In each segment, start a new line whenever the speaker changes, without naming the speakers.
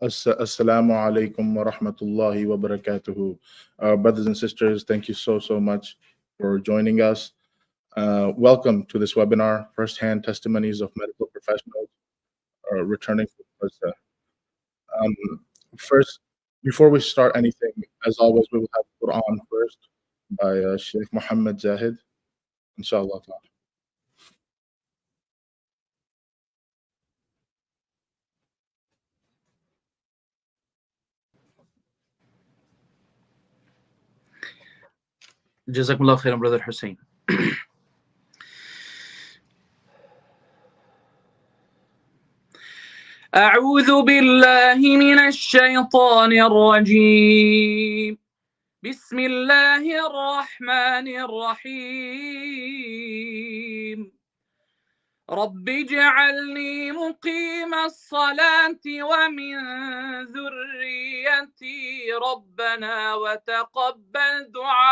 Assalamu alaikum wa rahmatullahi wa barakatuhu. Brothers and sisters, thank you so much for joining us. Welcome to this webinar, Firsthand Testimonies of Medical Professionals Returning from Gaza. First, before we start anything, as always, we will have Quran first by Sheikh Mohammad Zahid, inshallah.
Jazakumullah khairan, Brother Hussein. أعوذ بالله من الشيطان الرجيم. بسم الله الرحمن الرحيم. رب اجعلني مقيم الصلاة ومن ذريتي ربنا وتقبل دعاء.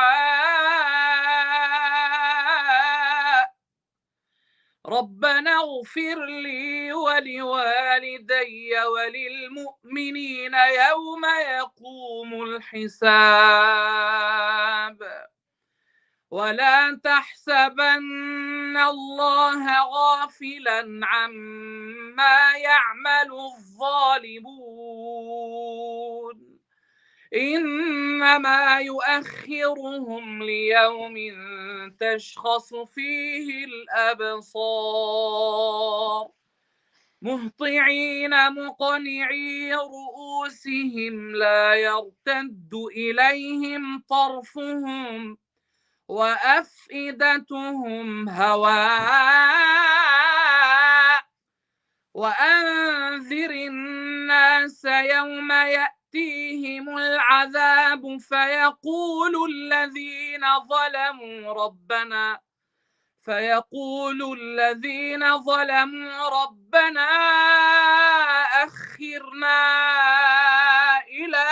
ربنا اغفر لي ولوالدي وللمؤمنين يوم يقوم الحساب. ولا تحسبن الله غافلا عما يعمل الظالمون إنما يؤخرهم ليوم تشخص فيه الأبصار مهطعين مقنعي رؤوسهم لا يرتد إليهم طرفهم وأفئدتهم هواء. وأنذر الناس يوم يأتيهم العذاب فيقول الذين ظلموا ربنا أخرنا إلى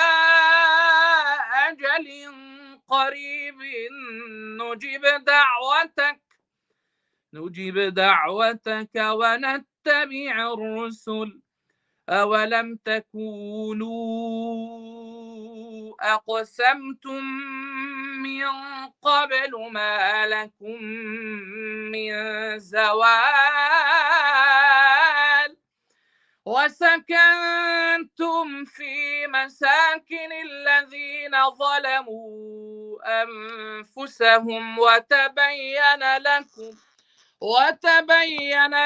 أجل قريب نجب دعوتك ونتبع الرسل أولم تكونوا أقسمتم من قبل ما لكم من زوال وسكنتم في مساكن الذين ظلموا أنفسهم وتبين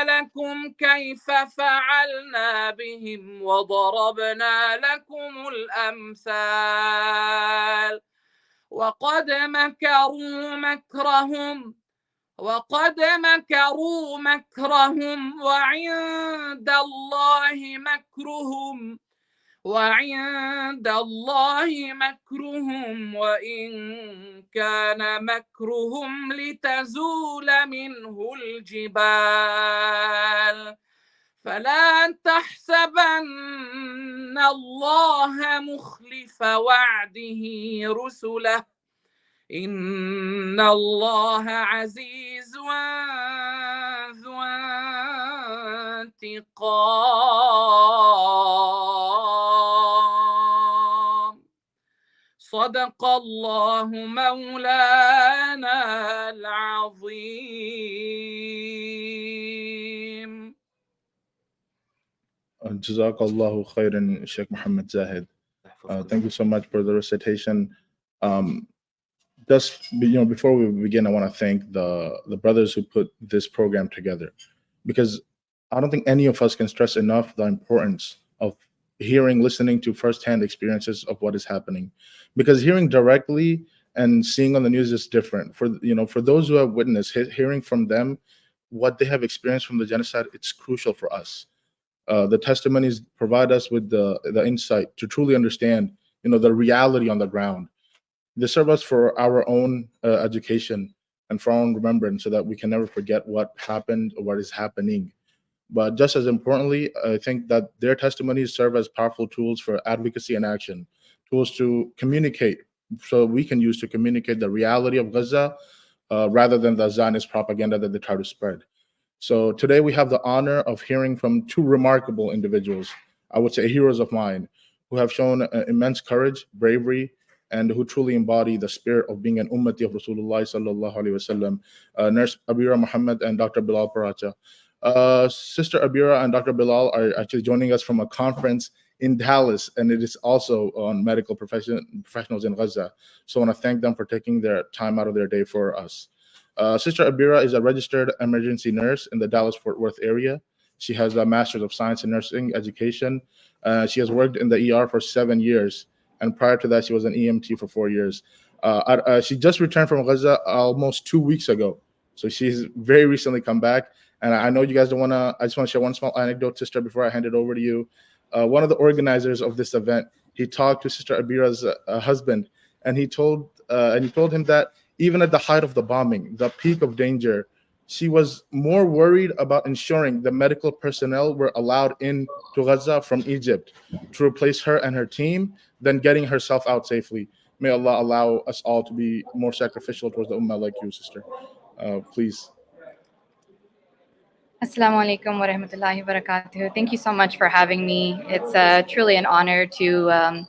لكم كيف فعلنا بهم وضربنا لكم الأمثال. وقد مكروا مكرهم وعند الله مكرهم وإن كان مكرهم لتزول منه الجبال. فلا تحسبن الله مخلف وعده رسله إن الله عزيز ذو انتقام. صدق الله مولانا العظيم.
Jazakallahu khairan, Sheikh Mohammad Zahid. Thank you so much for the recitation. Before we begin, I want to thank the brothers who put this program together, because I don't think any of us can stress enough the importance of listening to firsthand experiences of what is happening, because hearing directly and seeing on the news is different. For those who have witnessed, hearing from them what they have experienced from the genocide, it's crucial for us. The testimonies provide us with the insight to truly understand, the reality on the ground. They serve us for our own education and for our own remembrance, so that we can never forget what happened or what is happening. But just as importantly, I think that their testimonies serve as powerful tools for advocacy and action, tools to communicate, so we can use to communicate the reality of Gaza rather than the Zionist propaganda that they try to spread. So today we have the honor of hearing from two remarkable individuals, I would say, heroes of mine who have shown immense courage, bravery, and who truly embody the spirit of being an ummati of Rasulullah sallallahu alaihi wasallam. Nurse Abeerah, Mohammad, and Dr. Bilal Piracha. Sister Abeerah and Dr. Bilal are actually joining us from a conference in Dallas, and it is also on medical professionals in Gaza. So I want to thank them for taking their time out of their day for us. Sister Abeerah is a registered emergency nurse in the Dallas-Fort Worth area. She has a Master's of Science in Nursing Education. She has worked in the ER for 7 years, and prior to that, she was an EMT for 4 years. She just returned from Gaza almost 2 weeks ago, so she's very recently come back. And I know you guys don't want to. I just want to share one small anecdote, sister, before I hand it over to you. One of the organizers of this event, he talked to Sister Abeerah's husband, and he told him that even at the height of the bombing, the peak of danger, she was more worried about ensuring the medical personnel were allowed in to Gaza from Egypt to replace her and her team than getting herself out safely. May Allah allow us all to be more sacrificial towards the ummah like you, sister. Please.
Assalamu alaikum wa rahmatullahi wa barakatuh. Thank you so much for having me. It's truly an honor to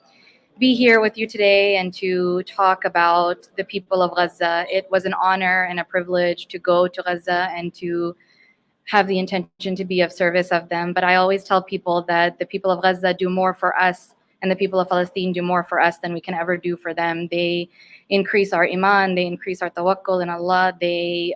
be here with you today and to talk about the people of Gaza. It was an honor and a privilege to go to Gaza and to have the intention to be of service of them. But I always tell people that the people of Gaza do more for us, and the people of Palestine do more for us than we can ever do for them. They increase our iman, they increase our tawakkul in Allah. They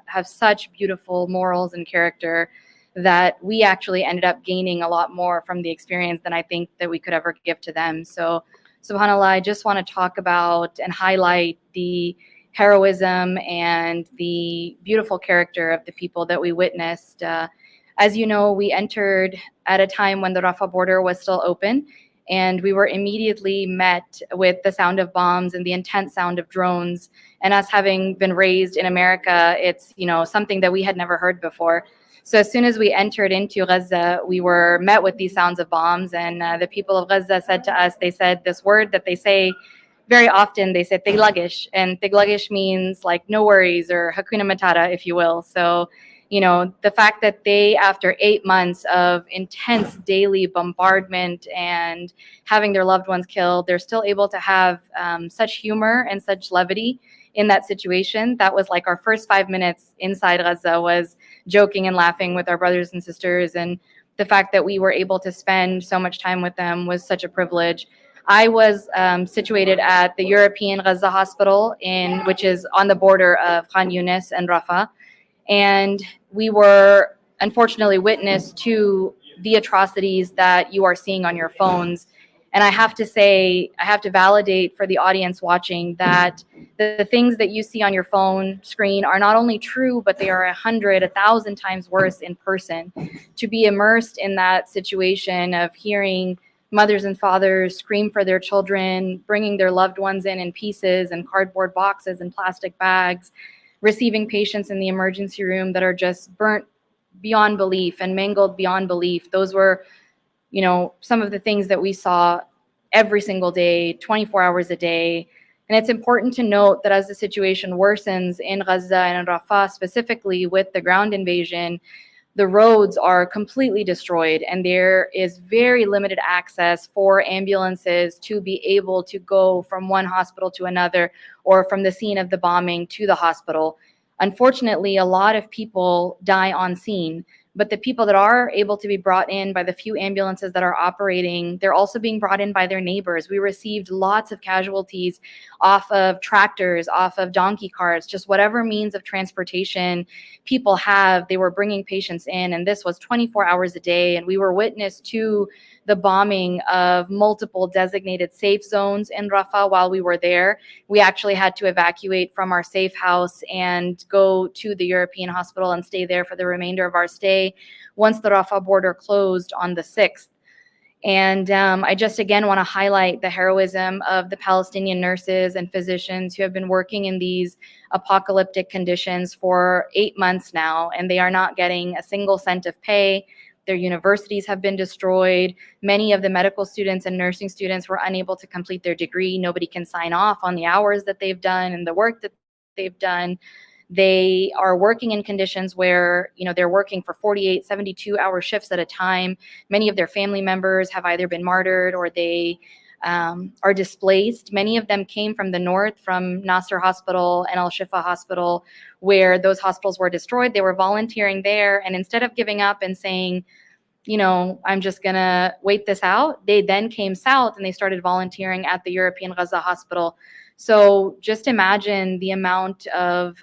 have such beautiful morals and character that we actually ended up gaining a lot more from the experience than I think that we could ever give to them. So, subhanAllah, I just want to talk about and highlight the heroism and the beautiful character of the people that we witnessed. As you know, we entered at a time when the Rafah border was still open, and we were immediately met with the sound of bombs and the intense sound of drones. And us having been raised in America, it's something that we had never heard before. So as soon as we entered into Gaza, we were met with these sounds of bombs. And the people of Gaza said to us, they said this word that they say very often, they said tiglagish. And tiglagish means like no worries, or hakuna matata, if you will. So the fact that they, after 8 months of intense daily bombardment and having their loved ones killed, they're still able to have such humor and such levity in that situation. That was like our first 5 minutes inside Gaza was joking and laughing with our brothers and sisters. And the fact that we were able to spend so much time with them was such a privilege. I was situated at the European Gaza Hospital, which is on the border of Khan Yunis and Rafah. And we were unfortunately witness to the atrocities that you are seeing on your phones. And I have to say, I have to validate for the audience watching that the things that you see on your phone screen are not only true, but they are 100, 1,000 times worse in person. To be immersed in that situation of hearing mothers and fathers scream for their children, bringing their loved ones in pieces and cardboard boxes and plastic bags, receiving patients in the emergency room that are just burnt beyond belief and mangled beyond belief. Those were, some of the things that we saw every single day, 24 hours a day. And it's important to note that as the situation worsens in Gaza and in Rafah, specifically with the ground invasion, the roads are completely destroyed, and there is very limited access for ambulances to be able to go from one hospital to another, or from the scene of the bombing to the hospital. Unfortunately, a lot of people die on scene, but the people that are able to be brought in by the few ambulances that are operating, they're also being brought in by their neighbors. We received lots of casualties off of tractors, off of donkey carts, just whatever means of transportation people have, they were bringing patients in. And this was 24 hours a day. And we were witness to the bombing of multiple designated safe zones in Rafah while we were there. We actually had to evacuate from our safe house and go to the European hospital and stay there for the remainder of our stay once the Rafah border closed on the 6th. And I just again want to highlight the heroism of the Palestinian nurses and physicians who have been working in these apocalyptic conditions for 8 months now, and they are not getting a single cent of pay. Their universities have been destroyed. Many of the medical students and nursing students were unable to complete their degree. Nobody can sign off on the hours that they've done and the work that they've done. They are working in conditions where, they're working for 48, 72-hour shifts at a time. Many of their family members have either been martyred or they are displaced. Many of them came from the north, from Nasser Hospital and Al Shifa Hospital, where those hospitals were destroyed. They were volunteering there, and instead of giving up and saying, I'm just gonna wait this out, they then came south and they started volunteering at the European Gaza Hospital. So just imagine the amount of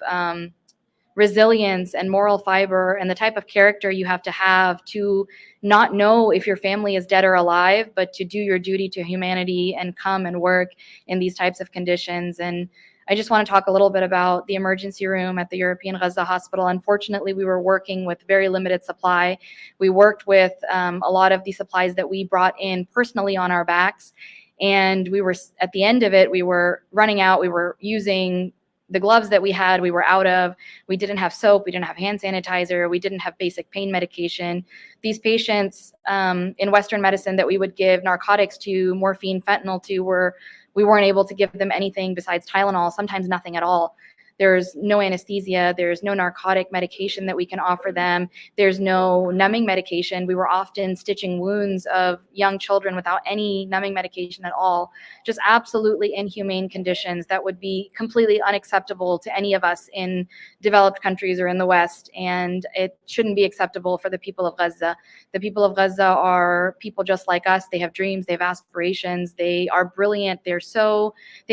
resilience and moral fiber and the type of character you have to not know if your family is dead or alive, but to do your duty to humanity and come and work in these types of conditions. And I just want to talk a little bit about the emergency room at the European Gaza Hospital. Unfortunately, we were working with very limited supply. We worked with a lot of the supplies that we brought in personally on our backs. And we were, at the end of it, we were running out. We were using the gloves that we had, we were out of. We didn't have soap, we didn't have hand sanitizer, we didn't have basic pain medication. These patients in Western medicine that we would give narcotics to, morphine, fentanyl to, we weren't able to give them anything besides Tylenol, sometimes nothing at all. There's no anesthesia, there's no narcotic medication that we can offer them, there's no numbing medication. We were often stitching wounds of young children without any numbing medication at all. Just absolutely inhumane conditions that would be completely unacceptable to any of us in developed countries or in the West, and it shouldn't be acceptable for the people of Gaza. The people of Gaza are people just like us. They have dreams, they have aspirations, they are brilliant, they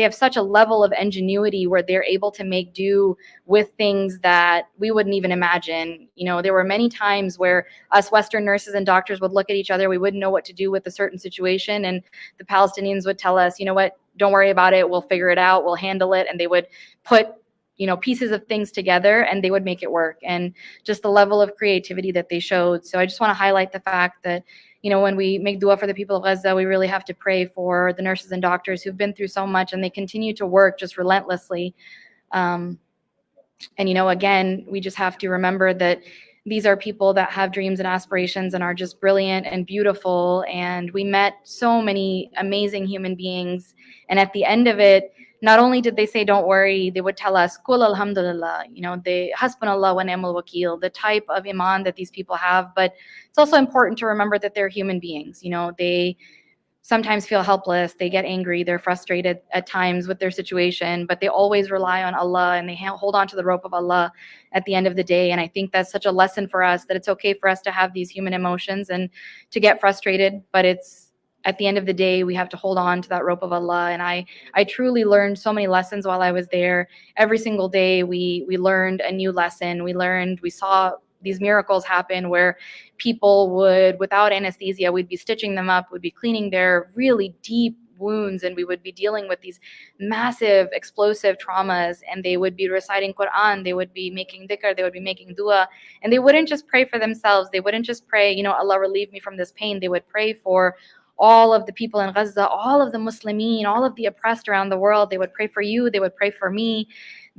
have such a level of ingenuity where they're able to make do with things that we wouldn't even imagine. There were many times where us Western nurses and doctors would look at each other, we wouldn't know what to do with a certain situation, and the Palestinians would tell us, what, don't worry about it, we'll figure it out, we'll handle it, and they would put pieces of things together and they would make it work, and just the level of creativity that they showed. So I just want to highlight the fact that when we make dua for the people of Gaza, we really have to pray for the nurses and doctors who've been through so much and they continue to work just relentlessly. And again, we just have to remember that these are people that have dreams and aspirations and are just brilliant and beautiful. And we met so many amazing human beings. And at the end of it, not only did they say, don't worry, they would tell us, Qul alhamdulillah, the hasbunallah wa ni'mal wakil, the type of iman that these people have. But it's also important to remember that they're human beings. They sometimes feel helpless, they get angry, they're frustrated at times with their situation, but they always rely on Allah and they hold on to the rope of Allah at the end of the day. And I think that's such a lesson for us, that it's okay for us to have these human emotions and to get frustrated, but it's at the end of the day, we have to hold on to that rope of Allah. And I truly learned so many lessons while I was there. Every single day we learned a new lesson. We saw these miracles happen where people would, without anesthesia, we'd be stitching them up, would be cleaning their really deep wounds, and we would be dealing with these massive explosive traumas, and they would be reciting Quran, they would be making dhikr, they would be making dua, and they wouldn't just pray for themselves, they wouldn't just pray, Allah relieve me from this pain, they would pray for all of the people in Gaza, all of the Muslimin, all of the oppressed around the world. They would pray for you, they would pray for me.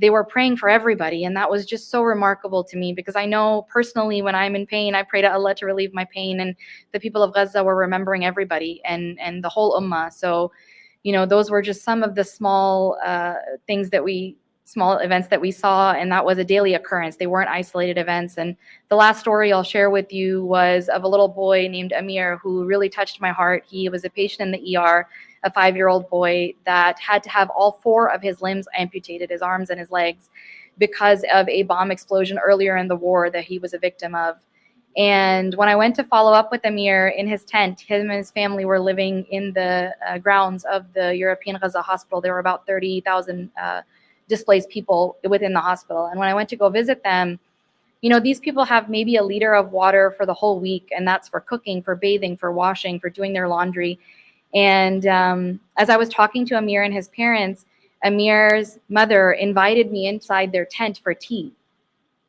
They were praying for everybody. And that was just so remarkable to me, because I know personally when I'm in pain, I pray to Allah to relieve my pain. And the people of Gaza were remembering everybody and the whole ummah. So, those were just some of the small events that we saw, and that was a daily occurrence. They weren't isolated events. And the last story I'll share with you was of a little boy named Abir who really touched my heart. He was a patient in the ER, a 5-year-old boy that had to have all 4 of his limbs amputated, his arms and his legs, because of a bomb explosion earlier in the war that he was a victim of. And when I went to follow up with Abir in his tent, him and his family were living in the grounds of the European Gaza Hospital. There were about 30,000 displaced people within the hospital. And when I went to go visit them, these people have maybe a liter of water for the whole week, and that's for cooking, for bathing, for washing, for doing their laundry. And as I was talking to Abir and his parents, Amir's mother invited me inside their tent for tea.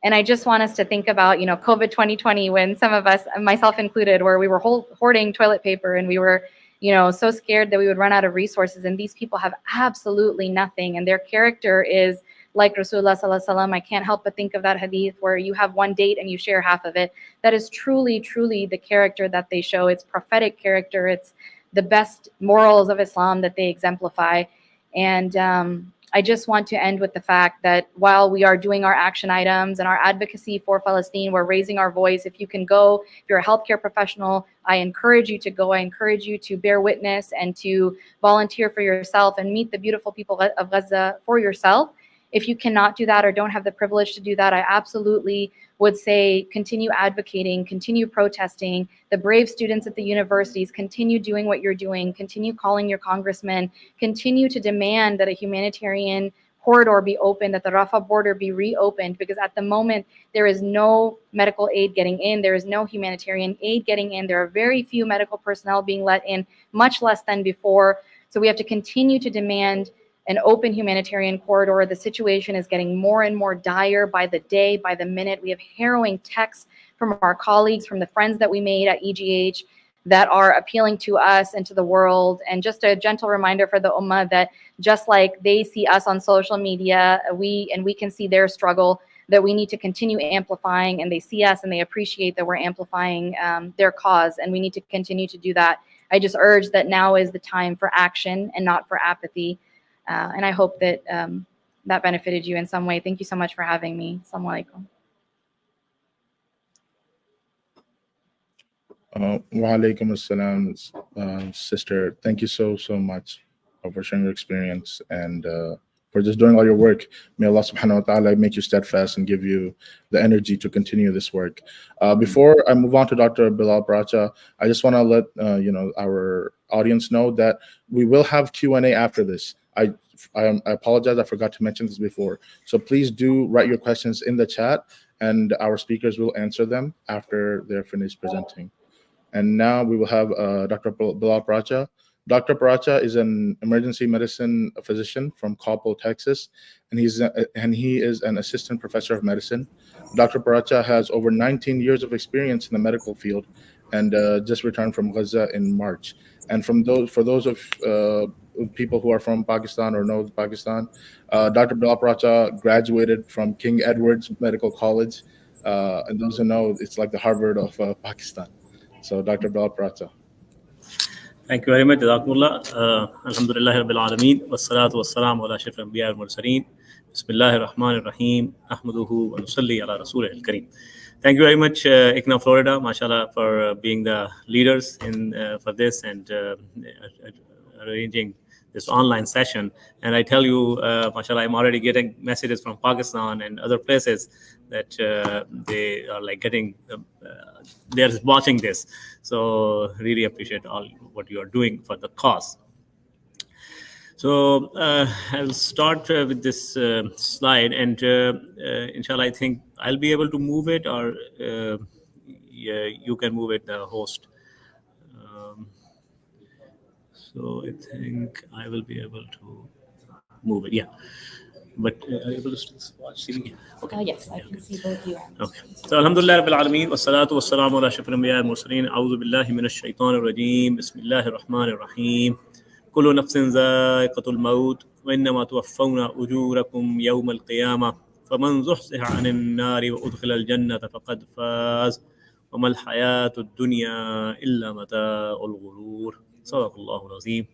And I just want us to think about, COVID 2020, when some of us, myself included, where we were hoarding toilet paper and we were so scared that we would run out of resources. And these people have absolutely nothing. And their character is like Rasulullah Sallallahu Alaihi Wasallam. I can't help but think of that hadith where you have one date and you share half of it. That is truly, truly the character that they show. It's prophetic character. It's the best morals of Islam that they exemplify. And I just want to end with the fact that while we are doing our action items and our advocacy for Palestine, we're raising our voice. If you can go, if you're a healthcare professional, I encourage you to go. I encourage you to bear witness and to volunteer for yourself and meet the beautiful people of Gaza for yourself. If you cannot do that or don't have the privilege to do that, I absolutely would say continue advocating, continue protesting. The brave students at the universities, continue doing what you're doing, continue calling your congressmen, continue to demand that a humanitarian corridor be opened, that the Rafah border be reopened, because at the moment there is no medical aid getting in, there is no humanitarian aid getting in, there are very few medical personnel being let in, much less than before. So we have to continue to demand an open humanitarian corridor. The situation is getting more and more dire by the day, by the minute. We have harrowing texts from our colleagues, from the friends that we made at EGH that are appealing to us and to the world. And just a gentle reminder for the Ummah that just like they see us on social media, we can see their struggle, that we need to continue amplifying, and they see us and they appreciate that we're amplifying their cause, and we need to continue to do that. I just urge that now is the time for action and not for apathy. And I hope that that benefited you in some way. Thank you so much for having me. Assalamu alaikum.
Wa alaikum assalam, sister. Thank you so much for sharing your experience and for just doing all your work. May Allah subhanahu wa ta'ala make you steadfast and give you the energy to continue this work. Before I move on to Dr. Bilal Piracha, I just want to let our audience know that we will have Q&A after this. I apologize, I forgot to mention this before. So please do write your questions in the chat and our speakers will answer them after they're finished presenting. And now we will have Dr. Bilal Piracha. Dr. Piracha is an emergency medicine physician from Coppell, Texas, and he is an assistant professor of medicine. Dr. Piracha has over 19 years of experience in the medical field and just returned from Gaza in March. And for those of people who are from Pakistan or know Pakistan, Dr. Bilal Piracha graduated from King Edward's Medical College. And those who know, it's like the Harvard of Pakistan. So Dr. Bilal Piracha.
Thank you very much. Jazakumullah. Alhamdulillah Rabbil Alameen. Wassalatu wassalamu ala ashrafil anbiya wal mursaleen. Bismillahir Rahmanir Rahim. Ahmaduhu wa nusalli ala Rasulihil Kareem. Thank you very much, ICNA Florida, mashallah, for being the leaders for this and arranging this online session. And I tell you, mashallah, I'm already getting messages from Pakistan and other places that they are like getting, they're watching this. So really appreciate all what you are doing for the cause. So I'll start with this slide, and inshallah, I think I'll be able to move it, or you can move it, the host. So I think I will be able to move it, yeah. But are you able to watch TV? Okay.
Yes, I can see both you.
Okay. So Alhamdulillah Rabbil Alameen, wassalatu wassalamu ala ashrafil anbiya wal mursaleen. A'udhu billahi minash shaitanir rajeem. Bismillahir rahmanir rahim. Kullu nafsin za'iqatul maut wa innama tuwaffawna ujurakum yawmal qiyamah. Faman zuhziha 'anil nari wa udkhila al jannata faqad faz. Wa mal hayatud dunya illa mata'ul ghurur. Sadaqallahu al-azim.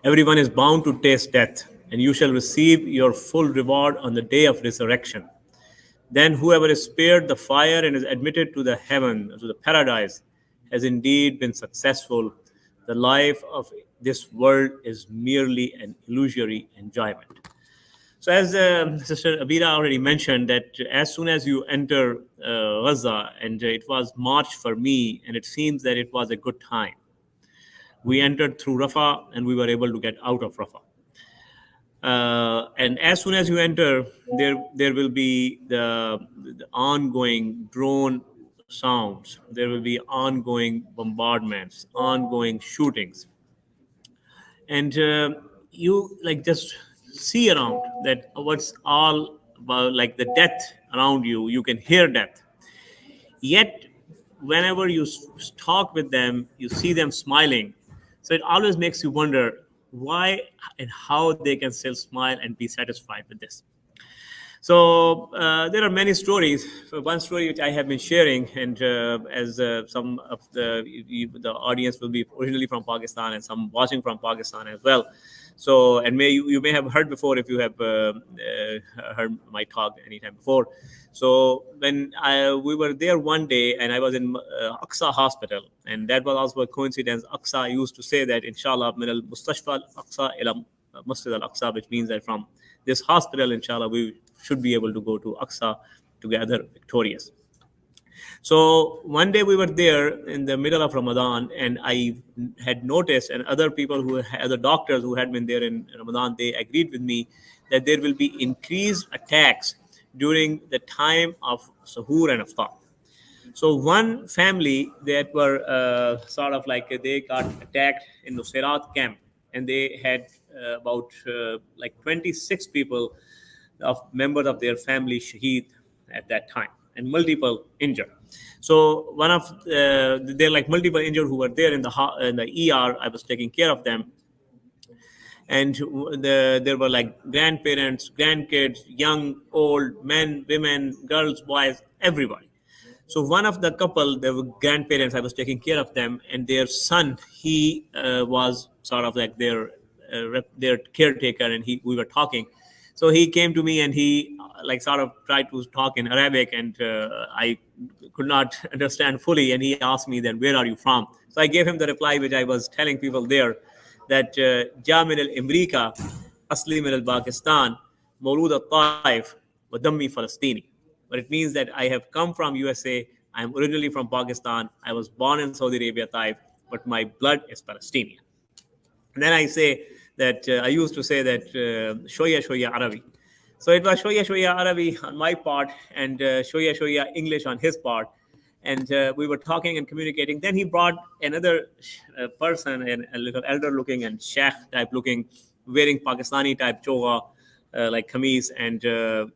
Everyone is bound to taste death, and you shall receive your full reward on the day of resurrection. Then whoever is spared the fire and is admitted to the heaven, to the paradise, has indeed been successful. The life of this world is merely an illusory enjoyment. So as Sister Abeerah already mentioned, that as soon as you enter Gaza, and it was March for me, and it seems that it was a good time. We entered through Rafah, and we were able to get out of Rafah. And as soon as you enter, there will be the ongoing drone sounds. There will be ongoing bombardments, ongoing shootings. And you like just see around that what's all about, like the death around you. You can hear death. Yet, whenever you talk with them, you see them smiling. So it always makes you wonder why and how they can still smile and be satisfied with this. So there are many stories. So one story which I have been sharing, and as some of the audience will be originally from Pakistan and some watching from Pakistan as well. So, and you may have heard before if you have heard my talk anytime before. So when we were there one day, and I was in Aqsa Hospital, and that was also a coincidence. Aqsa used to say that, Inshallah, min al Mustashfa al Aqsa ila Masjid al Aqsa, which means that from this hospital, Inshallah, we should be able to go to Aqsa together victorious. So one day we were there in the middle of Ramadan, and I had noticed, and other people other doctors who had been there in Ramadan, they agreed with me that there will be increased attacks during the time of Suhoor and Iftar. So one family that were sort of like they got attacked in Nusairat camp, and they had about like 26 people of members of their family shaheed at that time, and multiple injured. So one of they're like multiple injured who were there in the ER. I was taking care of them, and there were like grandparents, grandkids, young, old, men, women, girls, boys, everybody. So one of the couple, the grandparents, I was taking care of them, and their son, he was sort of like their caretaker, and we were talking. So he came to me and he like sort of tried to talk in Arabic, and I could not understand fully. And he asked me then, where are you from? So I gave him the reply which I was telling people there, that Ja min al-Amrika, asli min al-Pakistan, mawlud al-Taif, wa dammi Falastini. But it means that I have come from USA. I'm originally from Pakistan. I was born in Saudi Arabia, Taif, but my blood is Palestinian. And then I say that I used to say that shoya shoya Arabi. So it was shoya shoya Arabi on my part, and shoya shoya English on his part. And we were talking and communicating. Then he brought another person, a little elder looking and sheikh type looking, wearing Pakistani type choga, like kameez and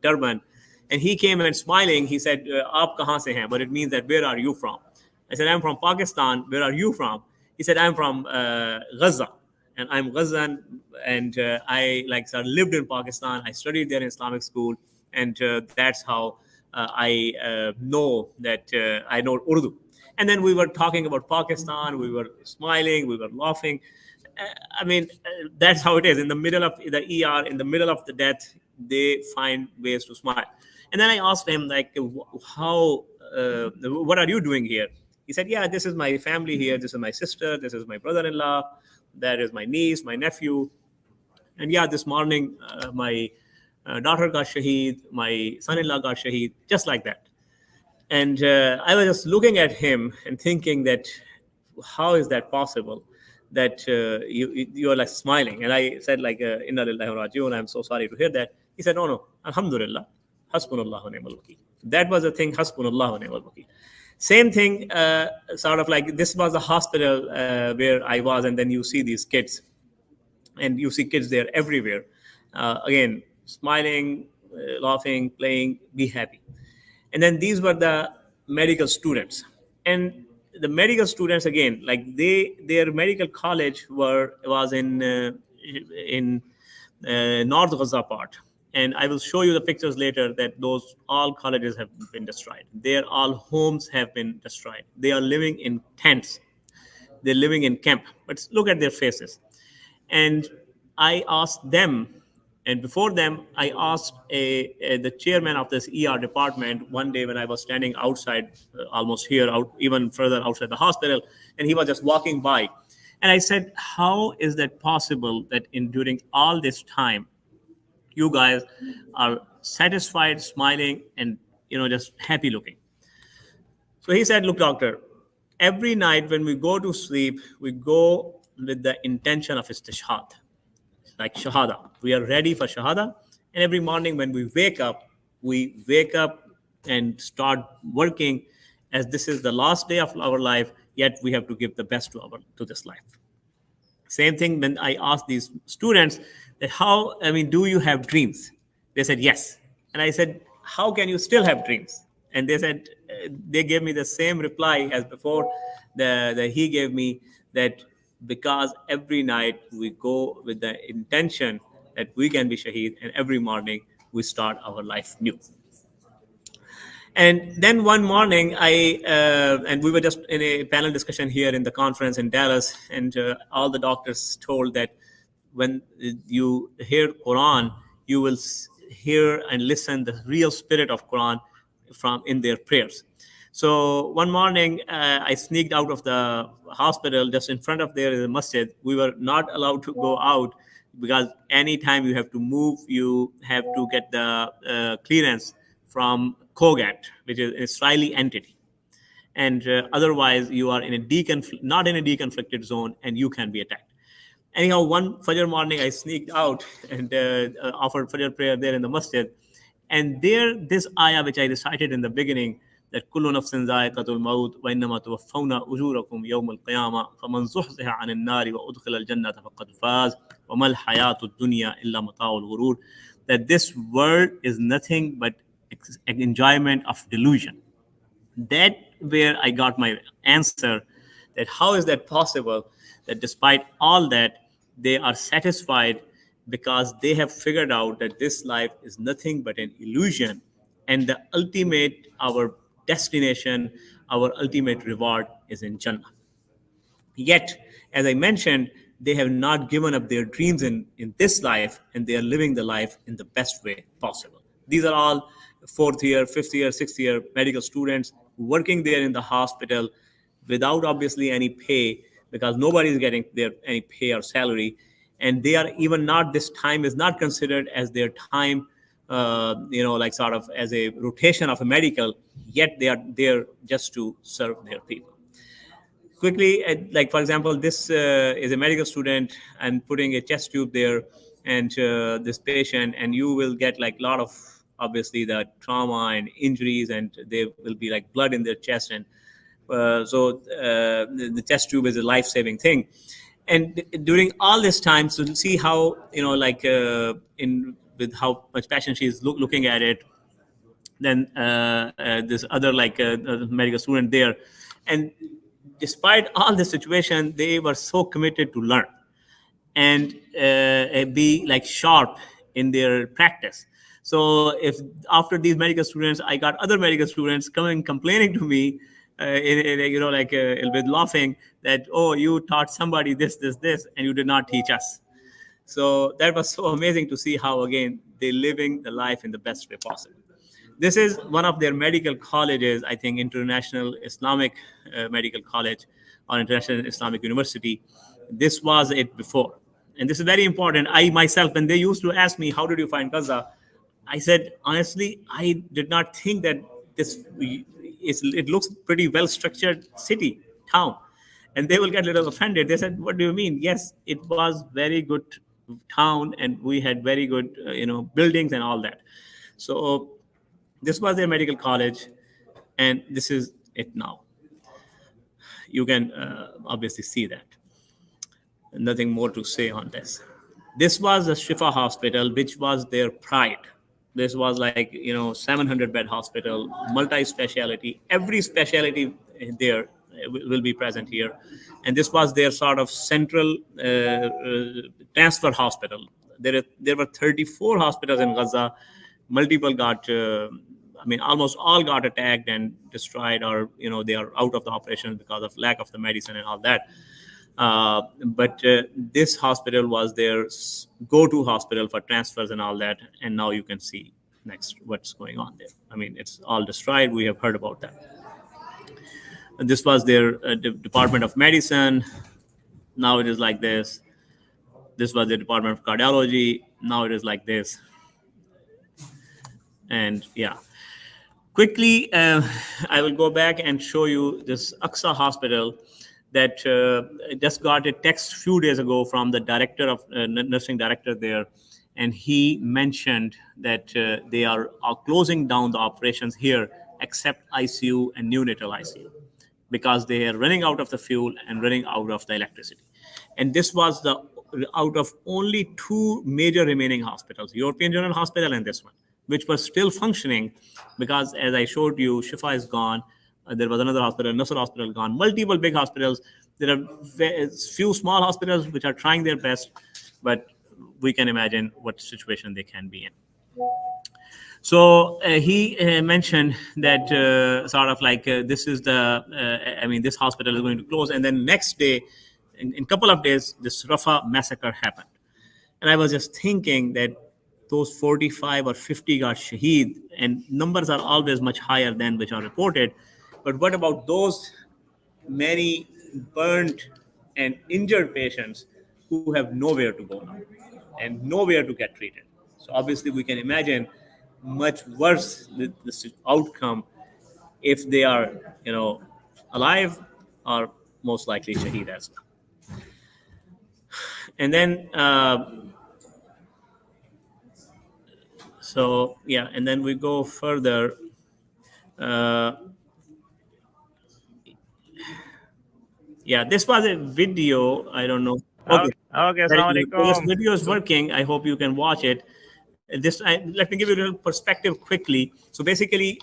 turban. And he came and smiling. He said, "Aap kahan se hain?" But it means that, where are you from? I said, "I'm from Pakistan. Where are you from?" He said, "I'm from Gaza." And I'm Ghazan, and I lived in Pakistan. I studied there in Islamic school, and that's how I know that I know Urdu. And then we were talking about Pakistan. We were smiling. We were laughing. That's how it is. In the middle of the ER, in the middle of the death, they find ways to smile. And then I asked him, like, how? What are you doing here? He said, "Yeah, this is my family here. This is my sister. This is my brother-in-law. That is my niece, my nephew. And yeah, this morning, my daughter got shaheed, my son-in-law got shaheed," just like that. And I was just looking at him and thinking that, how is that possible? That you are like smiling. And I said, like, Inna lillahi wa raji'un, I'm so sorry to hear that. He said, no, Alhamdulillah, hasbunallah wa ni'mal wakeel. That was the thing, hasbunallah wa ni'mal wakeel. Same thing, sort of like this was the hospital where I was, and then you see these kids, and you see kids there everywhere. Again, smiling, laughing, playing, be happy. And then these were the medical students. And the medical students, again, like their medical college was in North Gaza part. And I will show you the pictures later that those all colleges have been destroyed. Their all homes have been destroyed. They are living in tents. They're living in camp. But look at their faces. And I asked them, and before them, I asked the chairman of this ER department one day when I was standing outside, almost here, even further outside the hospital, and he was just walking by. And I said, how is that possible that during all this time, you guys are satisfied, smiling, and just happy looking? So he said, look, doctor, every night when we go to sleep, we go with the intention of istishhad, like shahada. We are ready for shahada. And every morning when we wake up and start working as this is the last day of our life, yet we have to give the best to this life. Same thing when I asked these students that do you have dreams? They said, yes. And I said, how can you still have dreams? And they said, they gave me the same reply as before that he gave me, that because every night we go with the intention that we can be shaheed, and every morning we start our life new. And then one morning, and we were just in a panel discussion here in the conference in Dallas, and all the doctors told that when you hear Quran, you will hear and listen the real spirit of Quran from in their prayers. So one morning, I sneaked out of the hospital. Just in front of there is a masjid. We were not allowed to go out because anytime you have to move, you have to get the clearance from Kogat, which is an Israeli entity. And otherwise, you are in a not in a deconflicted zone, and you can be attacked. Anyhow, one Fajr morning, I sneaked out and offered Fajr prayer there in the masjid. And there, this ayah which I recited in the beginning, that kullu nafsin za'iqatul maut wa innama tuwaffawna ujurakum yawm al-qiyamah faman zuhziha 'anil nari wa udkhila al-jannata faqad faz wa mal hayatud dunya illa mata'ul ghurur, that this world is nothing but an enjoyment of delusion. That where I got my answer, that how is that possible, that despite all that, they are satisfied because they have figured out that this life is nothing but an illusion, and the ultimate, our destination, our ultimate reward is in Jannah. Yet, as I mentioned, they have not given up their dreams in this life, and they are living the life in the best way possible. These are all fourth year, fifth year, sixth year medical students working there in the hospital without obviously any pay, because nobody is getting their any pay or salary. And they are even not, this time is not considered as their time, like sort of as a rotation of a medical, yet they are there just to serve their people. Quickly, like for example, this is a medical student and putting a chest tube there, and this patient, and you will get like a lot of obviously the trauma and injuries, and there will be like blood in their chest, and so the chest tube is a life-saving thing. And during all this time, so to see how in with how much passion she's looking at it, then this other medical student there, and despite all the situation, they were so committed to learn and be like sharp in their practice. So if after these medical students, I got other medical students coming complaining to me, with laughing that, oh, you taught somebody this, and you did not teach us. So that was so amazing to see how, again, they're living the life in the best way possible. This is one of their medical colleges, I think International Islamic Medical College or International Islamic University. This was it before. And this is very important. I myself, when they used to ask me, how did you find Gaza? I said, honestly, I did not think that it looks pretty well-structured city, town. And they will get a little offended. They said, what do you mean? Yes, it was very good town, and we had very good, buildings and all that. So this was their medical college, and this is it now. You can obviously see that. Nothing more to say on this. This was the Shifa Hospital, which was their pride. This was 700-bed hospital, multi-speciality. Every specialty there will be present here. And this was their sort of central transfer hospital. There were 34 hospitals in Gaza. Multiple got, almost all got attacked and destroyed, or, they are out of the operation because of lack of the medicine and all that. But this hospital was their go-to hospital for transfers and all that. And now you can see next what's going on there. It's all destroyed. We have heard about that. And this was their Department of Medicine. Now it is like this. This was the Department of Cardiology. Now it is like this. And yeah. Quickly, I will go back and show you this Aqsa Hospital that just got a text few days ago from the director of nursing director there, and he mentioned that they are closing down the operations here except ICU and neonatal ICU, because they are running out of the fuel and running out of the electricity. And this was out of only two major remaining hospitals, European General Hospital and this one, which was still functioning, because as I showed you, Shifa is gone. There was another hospital, Nasr Hospital gone, multiple big hospitals. There are few small hospitals which are trying their best, but we can imagine what situation they can be in. So he mentioned that this is this hospital is going to close. And then next day, in a couple of days, this Rafah massacre happened. And I was just thinking that those 45 or 50 got shaheed, and numbers are always much higher than which are reported. But what about those many burnt and injured patients who have nowhere to go now and nowhere to get treated? So obviously we can imagine much worse the outcome if they are, alive, or most likely shaheed as well. And then and then we go further. This was a video. I don't know. Okay, very good. So this video is working. I hope you can watch it. Let me give you a little perspective quickly. So basically,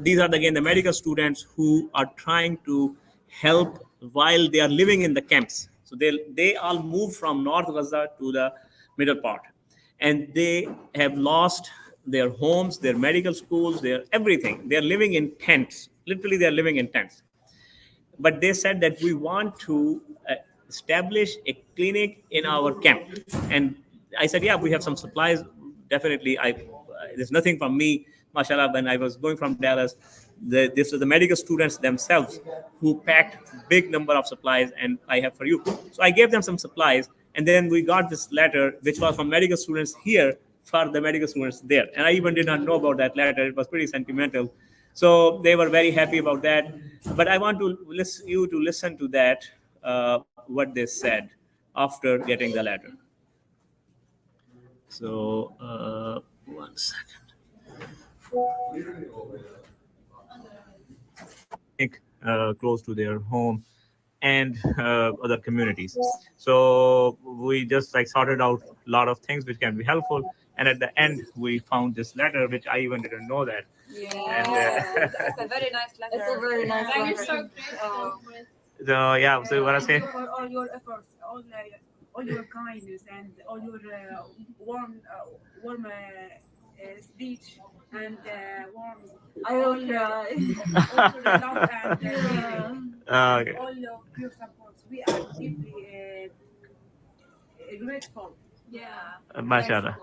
these are again the medical students who are trying to help while they are living in the camps. So they all moved from North Gaza to the middle part, and they have lost their homes, their medical schools, their everything. They are living in tents. Literally, they are living in tents. But they said that we want to establish a clinic in our camp. And I said, yeah, we have some supplies. Definitely, there's nothing from me, mashallah. When I was going from Dallas, this was the medical students themselves who packed big number of supplies, and I have for you. So I gave them some supplies, and then we got this letter, which was from medical students here for the medical students there. And I even did not know about that letter. It was pretty sentimental. So they were very happy about that. But I want to you to listen to that, what they said after getting the letter. So 1 second. Close to their home and other communities. So we just sorted out a lot of things which can be helpful. And at the end, we found this letter, which I even didn't know that.
Yeah, it's a very nice letter. It's a very nice letter.
I'm so grateful with
So what I say?
for all your efforts, all your kindness, and all your warm speech and warm.
I will cry.
Also the love and
Okay.
all of your support. We are deeply grateful.
Yeah.
Mashallah.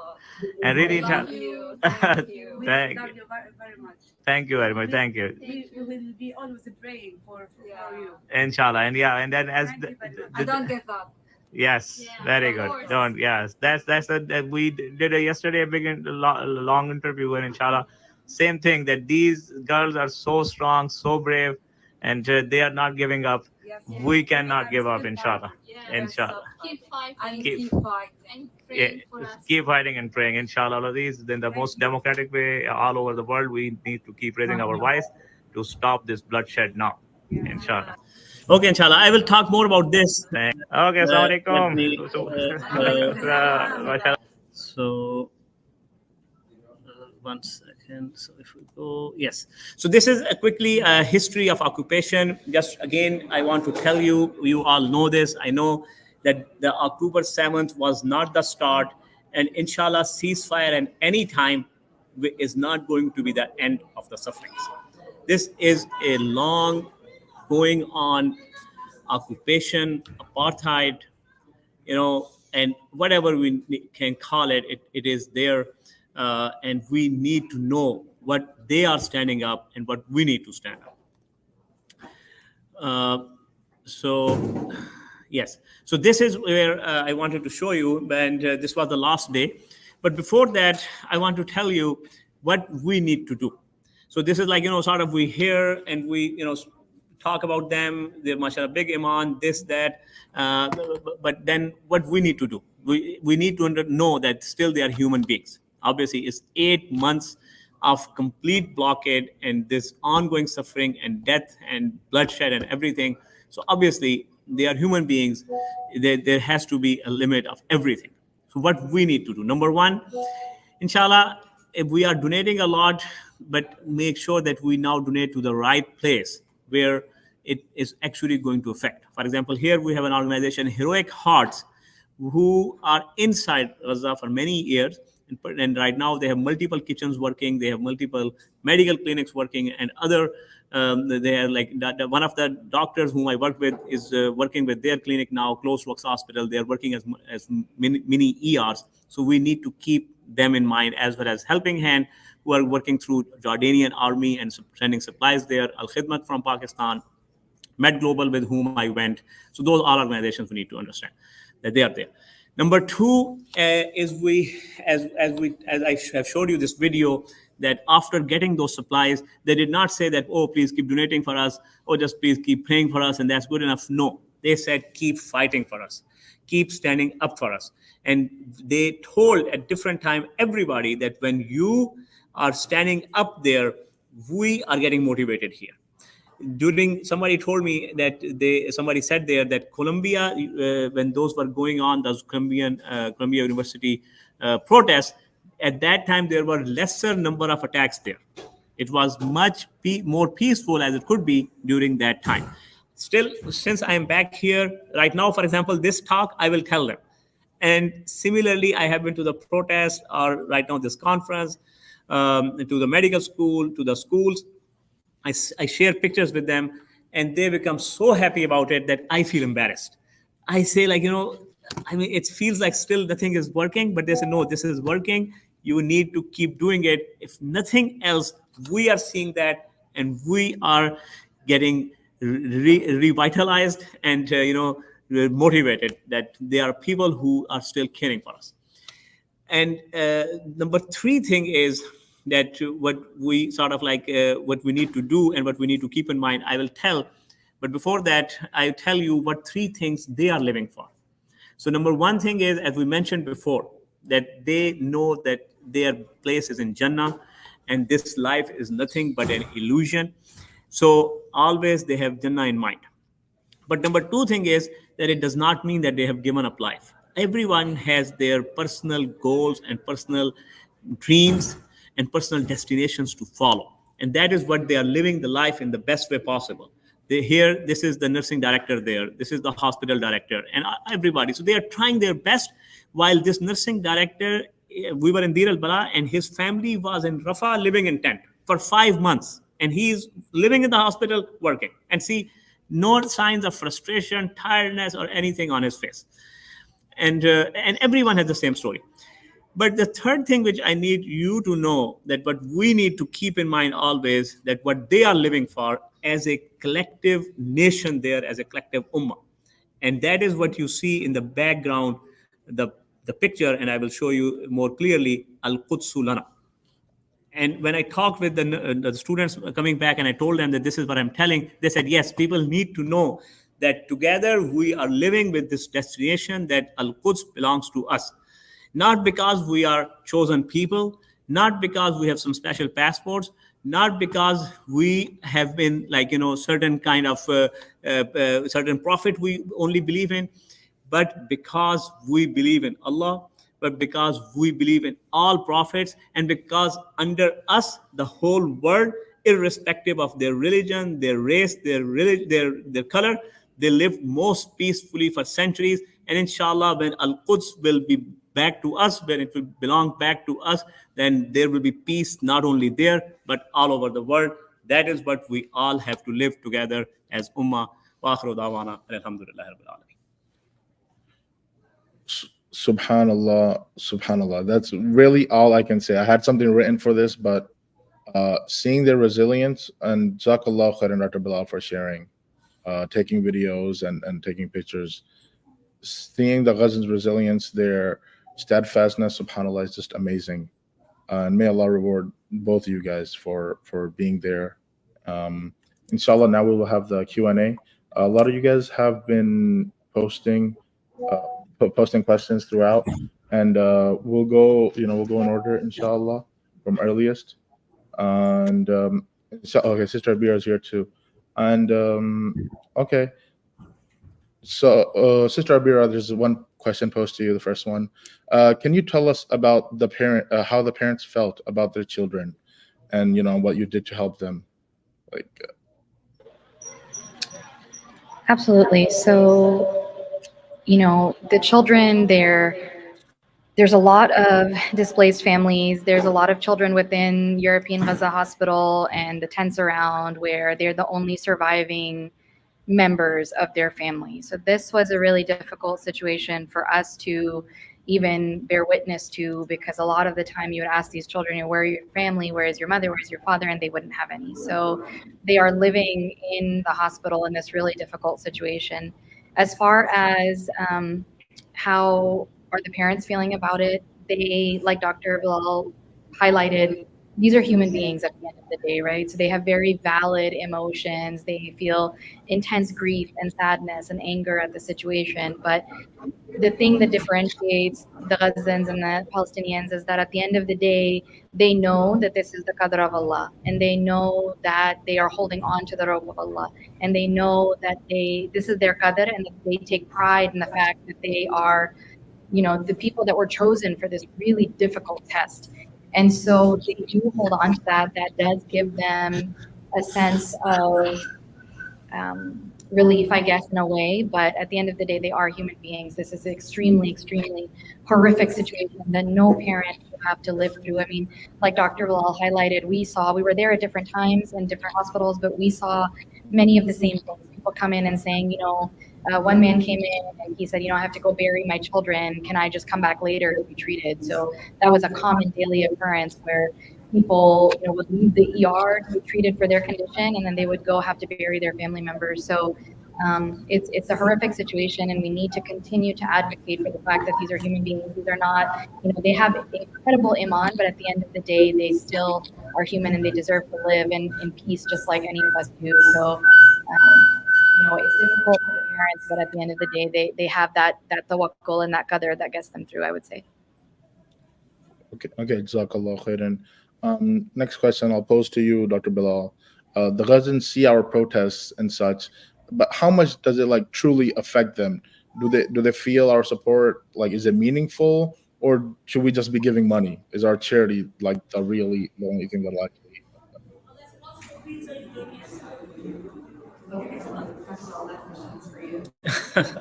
And really,
Love you. Thank you.
We
Thank
love
you.
you very much.
Thank you very much. Thank you.
We will be always praying for you.
Inshallah. And then as
Thank you very much.
I don't give up.
yes,
Yeah,
very
of
good.
course.
Don't yes. That's that we did yesterday a big long interview, and inshallah, same thing, that these girls are so strong, so brave, and they are not giving up.
Yes,
We cannot give up, inshallah.
Yeah.
Inshallah.
Keep fighting.
And
Keep-
keep fighting.
And
Yeah,
praying for us.
keep fighting and praying, inshallah. All of these, then the most democratic way all over the world, we need to keep raising our voice to stop this bloodshed now, inshallah. Okay, inshallah. I will talk more about this. Okay, assalamu alaikum. So 1 second. So if we go, yes. So this is quickly a history of occupation. Just again, I want to tell you, you all know this. I know that the October 7th was not the start, and inshallah, ceasefire at any time is not going to be the end of the sufferings. This is a long going on occupation, apartheid, and whatever we can call it, it is there. And we need to know what they are standing up and what we need to stand up. Yes. So this is where I wanted to show you, and this was the last day. But before that, I want to tell you what we need to do. So this is sort of we hear and we, talk about them. They're mashallah big iman, this, that. But then what we need to do? We need to know that still they are human beings. Obviously, it's 8 months of complete blockade and this ongoing suffering and death and bloodshed and everything. So obviously, they are human beings. There has to be a limit of everything. So what we need to do, number one, inshallah, if we are donating a lot, but make sure that we now donate to the right place where it is actually going to affect. For example, here we have an organization, Heroic Hearts, who are inside Gaza for many years. And right now they have multiple kitchens working, they have multiple medical clinics working, and other They are like one of the doctors whom I work with is working with their clinic now, close to Ox Hospital. They are working as mini ERs. So we need to keep them in mind, as well as Helping Hand, who are working through Jordanian army and sending supplies there. Al Khidmat from Pakistan, Med Global, with whom I went. So those are organizations we need to understand that they are there. Number two is as I have showed you this video, that after getting those supplies, they did not say that, oh, please keep donating for us, or just please keep praying for us, and that's good enough. No, they said, keep fighting for us, keep standing up for us. And they told at different time everybody that when you are standing up there, we are getting motivated here. Somebody told me that somebody said there that Columbia, when those were going on, those Columbia University protests, at that time there were lesser number of attacks there. It was much more peaceful as it could be during that time. Still, since I am back here right now, for example, this talk, I will tell them. And similarly, I have been to the protest, or right now this conference, to the medical school, to the schools. I share pictures with them, and they become so happy about it that I feel embarrassed. I say, like, I mean, it feels like still the thing is working, but they say, no, this is working. You need to keep doing it. If nothing else, we are seeing that, and we are getting revitalized and, motivated that there are people who are still caring for us. And number three thing is that what we sort of like, what we need to do and what we need to keep in mind, I will tell. But before that, I tell you what three things they are living for. So number one thing is, as we mentioned before, that they know that their place is in Jannah, and this life is nothing but an illusion. So always they have Jannah in mind. But number two thing is that it does not mean that they have given up life. Everyone has their personal goals and personal dreams and personal destinations to follow. And that is what they are living the life in the best way possible. This is the nursing director there, this is the hospital director, and everybody. So they are trying their best, while this nursing director, we were in Deir al-Bala, and his family was in Rafah living in tent for 5 months. And he's living in the hospital working. And see, no signs of frustration, tiredness, or anything on his face. And everyone has the same story. But the third thing which I need you to know, that what we need to keep in mind always, that what they are living for as a collective nation there, as a collective ummah. And that is what you see in the background, the picture, and I will show you more clearly, Al-Qudsu Lana. And when I talked with the students coming back and I told them that this is what I'm telling, they said, yes, people need to know that together we are living with this destination, that Al-Quds belongs to us. Not because we are chosen people, not because we have some special passports, not because we have been like, certain kind of certain prophet we only believe in, but because we believe in Allah, but because we believe in all prophets, and because under us, the whole world, irrespective of their religion, their race, their color, they lived most peacefully for centuries. And inshallah, when Al-Quds will be back to us, when it will belong back to us, then there will be peace not only there, but all over the world. That is what we all have to live together as Ummah. Wa akhiru da'wana, alhamdulillahi rabbil alamin.
Subhanallah. That's really all I can say. I had something written for this, but seeing their resilience, and Jazakallah khairan, Dr. Bilal, for sharing, taking videos and taking pictures. Seeing the Ghazans' resilience, their steadfastness, subhanallah, is just amazing. And may Allah reward both of you guys for being there. Inshallah, now we will have the Q&A. A lot of you guys have been posting questions throughout, and we'll go in order, inshallah, from earliest. And okay, Sister Abir is here too. And okay, so Sister Abeerah, there's one question posed to you, the first one. Can you tell us about how the parents felt about their children, and what you did to help them?
Absolutely. So, the children, they're there's a lot of displaced families. There's a lot of children within European Gaza hospital and the tents around where they're the only surviving members of their family. So this was a really difficult situation for us to even bear witness to, because a lot of the time you would ask these children, you know, where are your family, where is your mother, where's your father, and they wouldn't have any. So they are living in the hospital in this really difficult situation. As far as how are the parents feeling about it, they, like Dr. Bilal highlighted, these are human beings at the end of the day, right? So they have very valid emotions. They feel intense grief and sadness and anger at the situation. But the thing that differentiates the Gazans and the Palestinians is that at the end of the day, they know that this is the qadr of Allah, and they know that they are holding on to the rope of Allah, and they know that this is their qadr, and that they take pride in the fact that they are, you know, the people that were chosen for this really difficult test. And so they do hold on to that. That does give them a sense of relief, I guess, in a way. But at the end of the day, they are human beings. This is an extremely, extremely horrific situation that no parent should have to live through. I mean, like Dr. Bilal highlighted, we were there at different times in different hospitals, but we saw many of the same things. People come in and saying, you know, one man came in and he said, you know, I have to go bury my children. Can I just come back later to be treated? So that was a common daily occurrence where people, you know, would leave the ER to be treated for their condition, and then they would go have to bury their family members. So it's a horrific situation, and we need to continue to advocate for the fact that these are human beings. These are not, you know, they have incredible iman, but at the end of the day, they still are human and they deserve to live in peace just like any of us do. So, you know, it's difficult for the parents, but at the end of the day, they have that tawakkul and that qadr that gets them through, I would say.
Okay, Jazakallah khairan. Next question I'll pose to you, Dr. Bilal. The Ghazans see our protests and such, but how much does it like truly affect them? Do they feel our support? Like, is it meaningful, or should we just be giving money? Is our charity like the only thing that like?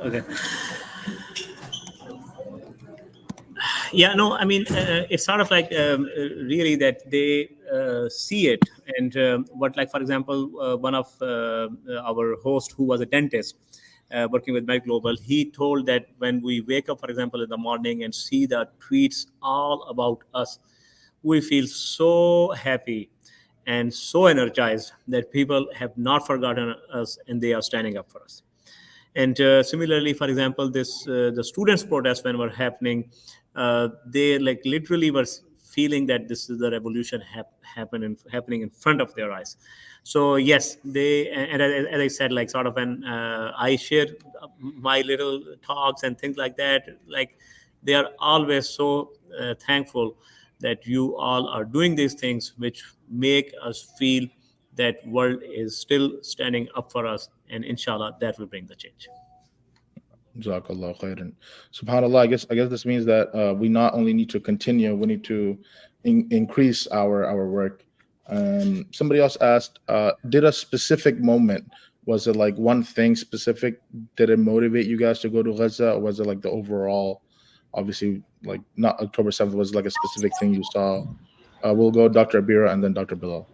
Okay. Yeah, no, I mean, it's sort of like really that they see it. And what, like, for example, one of our host who was a dentist working with Med Global, he told that when we wake up, for example, in the morning and see the tweets all about us, we feel so happy and so energized that people have not forgotten us and they are standing up for us. And similarly, for example, the students' protests when were happening, they like literally were feeling that this is the revolution happening in front of their eyes. So yes, they, and as I said, like sort of when I share my little talks and things like that, like they are always so thankful that you all are doing these things, which make us feel that world is still standing up for us, and inshallah that will bring the change.
Jazakallah khairan. SubhanAllah, I guess this means that we not only need to continue, we need to increase our work. Somebody else asked, did a specific moment, was it like one thing specific, did it motivate you guys to go to Gaza, or was it like the overall, obviously like not October 7th, was like a specific thing you saw? We'll go Dr. Abeerah and then Dr. Bilal.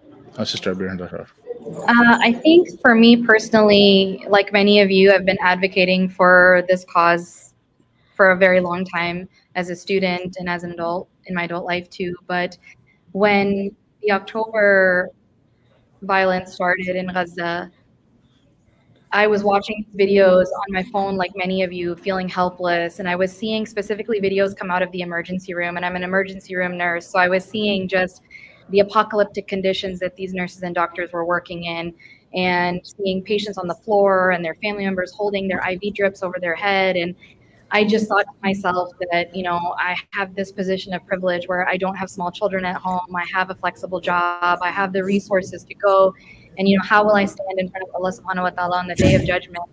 Sister Abir and Dr.
I think for me personally, like many of you, I've been advocating for this cause for a very long time as a student and as an adult in my adult life too. But when the October violence started in Gaza, I was watching videos on my phone, like many of you, feeling helpless. And I was seeing specifically videos come out of the emergency room, and I'm an emergency room nurse. So I was seeing just the apocalyptic conditions that these nurses and doctors were working in, and seeing patients on the floor and their family members holding their IV drips over their head. And I just thought to myself that, you know, I have this position of privilege where I don't have small children at home. I have a flexible job. I have the resources to go. And, you know, how will I stand in front of Allah subhanahu wa ta'ala on the day of judgment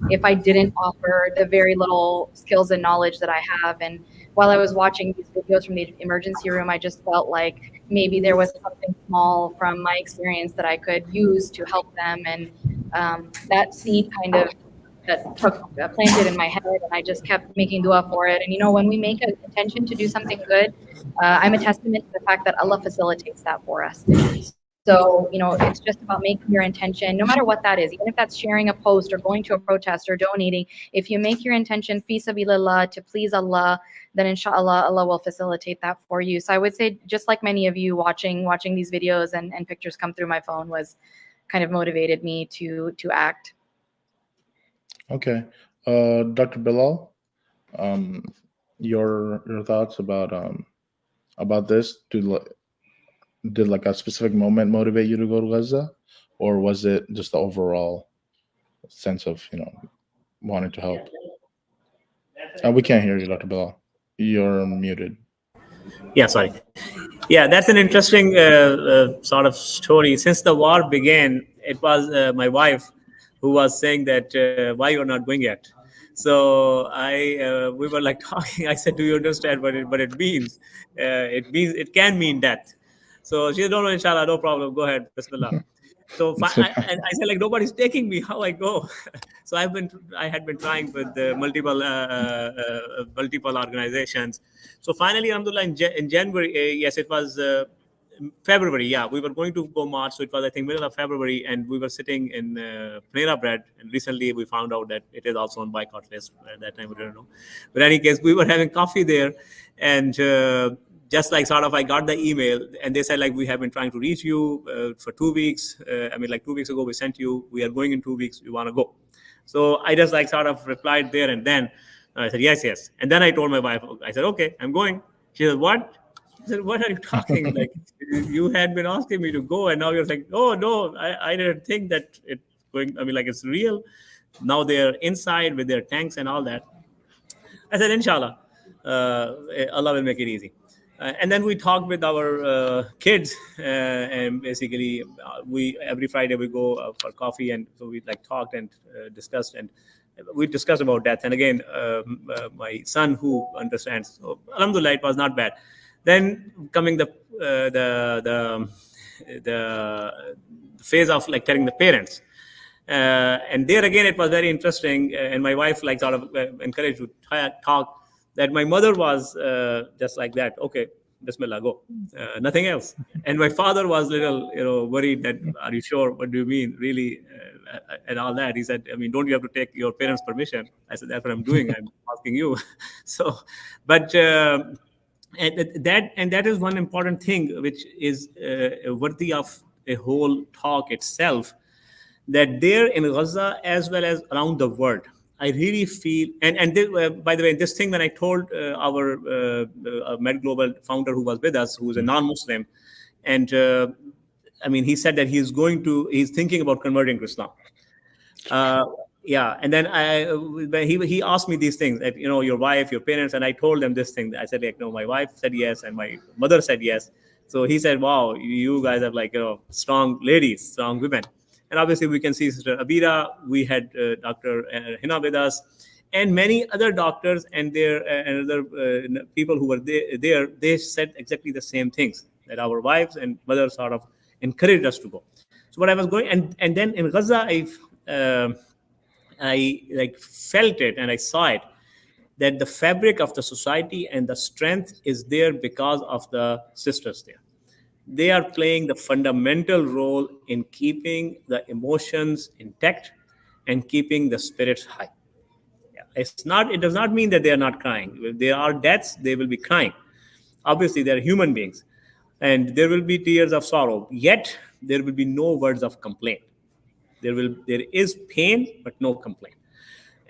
if I didn't offer the very little skills and knowledge that I have? And while I was watching these videos from the emergency room, I just felt like maybe there was something small from my experience that I could use to help them. And that seed kind of planted in my head, and I just kept making dua for it. And when we make an intention to do something good, I'm a testament to the fact that Allah facilitates that for us. So, it's just about making your intention, no matter what that is, even if that's sharing a post or going to a protest or donating. If you make your intention fi sabilillah, to please Allah, then inshallah, Allah will facilitate that for you. So I would say, just like many of you watching these videos and pictures come through my phone was kind of motivated me to act.
Okay. Dr. Bilal, your thoughts about this? Did like a specific moment motivate you to go to Gaza, or was it just the overall sense of wanting to help? We can't hear you, Dr. Bilal. You're muted.
Yeah, sorry. Yeah, that's an interesting sort of story. Since the war began, it was my wife who was saying that why you're not going yet. So we were like talking. I said, "Do you understand what it means? It can mean death." So she said, "No, inshallah, no problem. Go ahead, Bismillah." So and I said, like, nobody's taking me. How I go? So I had been trying with multiple organizations. So finally, alhamdulillah, in January, yes, it was February. Yeah, we were going to go March. So it was, I think, middle of February, and we were sitting in Panera Bread. And recently, we found out that it is also on boycott list. At that time, we didn't know. But in any case, we were having coffee there, and just like sort of I got the email, and they said, like, we have been trying to reach you for 2 weeks. Like 2 weeks ago, we sent you. We are going in 2 weeks. You want to go? So I just like sort of replied there and then. I said, yes. And then I told my wife, I said, okay, I'm going. She said, what? I said, what are you talking? Like, you had been asking me to go, and now you're like, oh, no, I didn't think that it's going. Like, it's real. Now they're inside with their tanks and all that. I said, inshallah, Allah will make it easy. And then we talked with our kids, and basically every Friday we go for coffee, and so we like talked and discussed, and we discussed about death. And again, my son who understands, so alhamdulillah, it was not bad. Then coming the phase of like telling the parents, and there again it was very interesting, and my wife like sort of encouraged to talk. That my mother was just like that. Okay, Bismillah, go. Nothing else. And my father was little, worried that, are you sure? What do you mean, really? And all that. He said, don't you have to take your parents' permission? I said, that's what I'm doing. I'm asking you. So, but and that is one important thing which is worthy of a whole talk itself. That there in Gaza as well as around the world, I really feel, and this, by the way, this thing when I told our Med Global founder who was with us, who is a non-Muslim, and he said that he's thinking about converting to Islam. And then he asked me these things, that, your wife, your parents, and I told them this thing. I said, like, no, my wife said yes, and my mother said yes. So he said, wow, you guys have like, strong ladies, strong women. And obviously, we can see Sister Abeerah. We had Dr. Hina with us, and many other doctors and other people who were there. They said exactly the same things, that our wives and mothers sort of encouraged us to go. So what I was going, and then in Gaza, I like felt it and I saw it, that the fabric of the society and the strength is there because of the sisters there. They are playing the fundamental role in keeping the emotions intact and keeping the spirits high. Yeah. It does not mean that they are not crying. If there are deaths, they will be crying. Obviously, they are human beings, and there will be tears of sorrow. Yet, there will be no words of complaint. There is pain, but no complaint.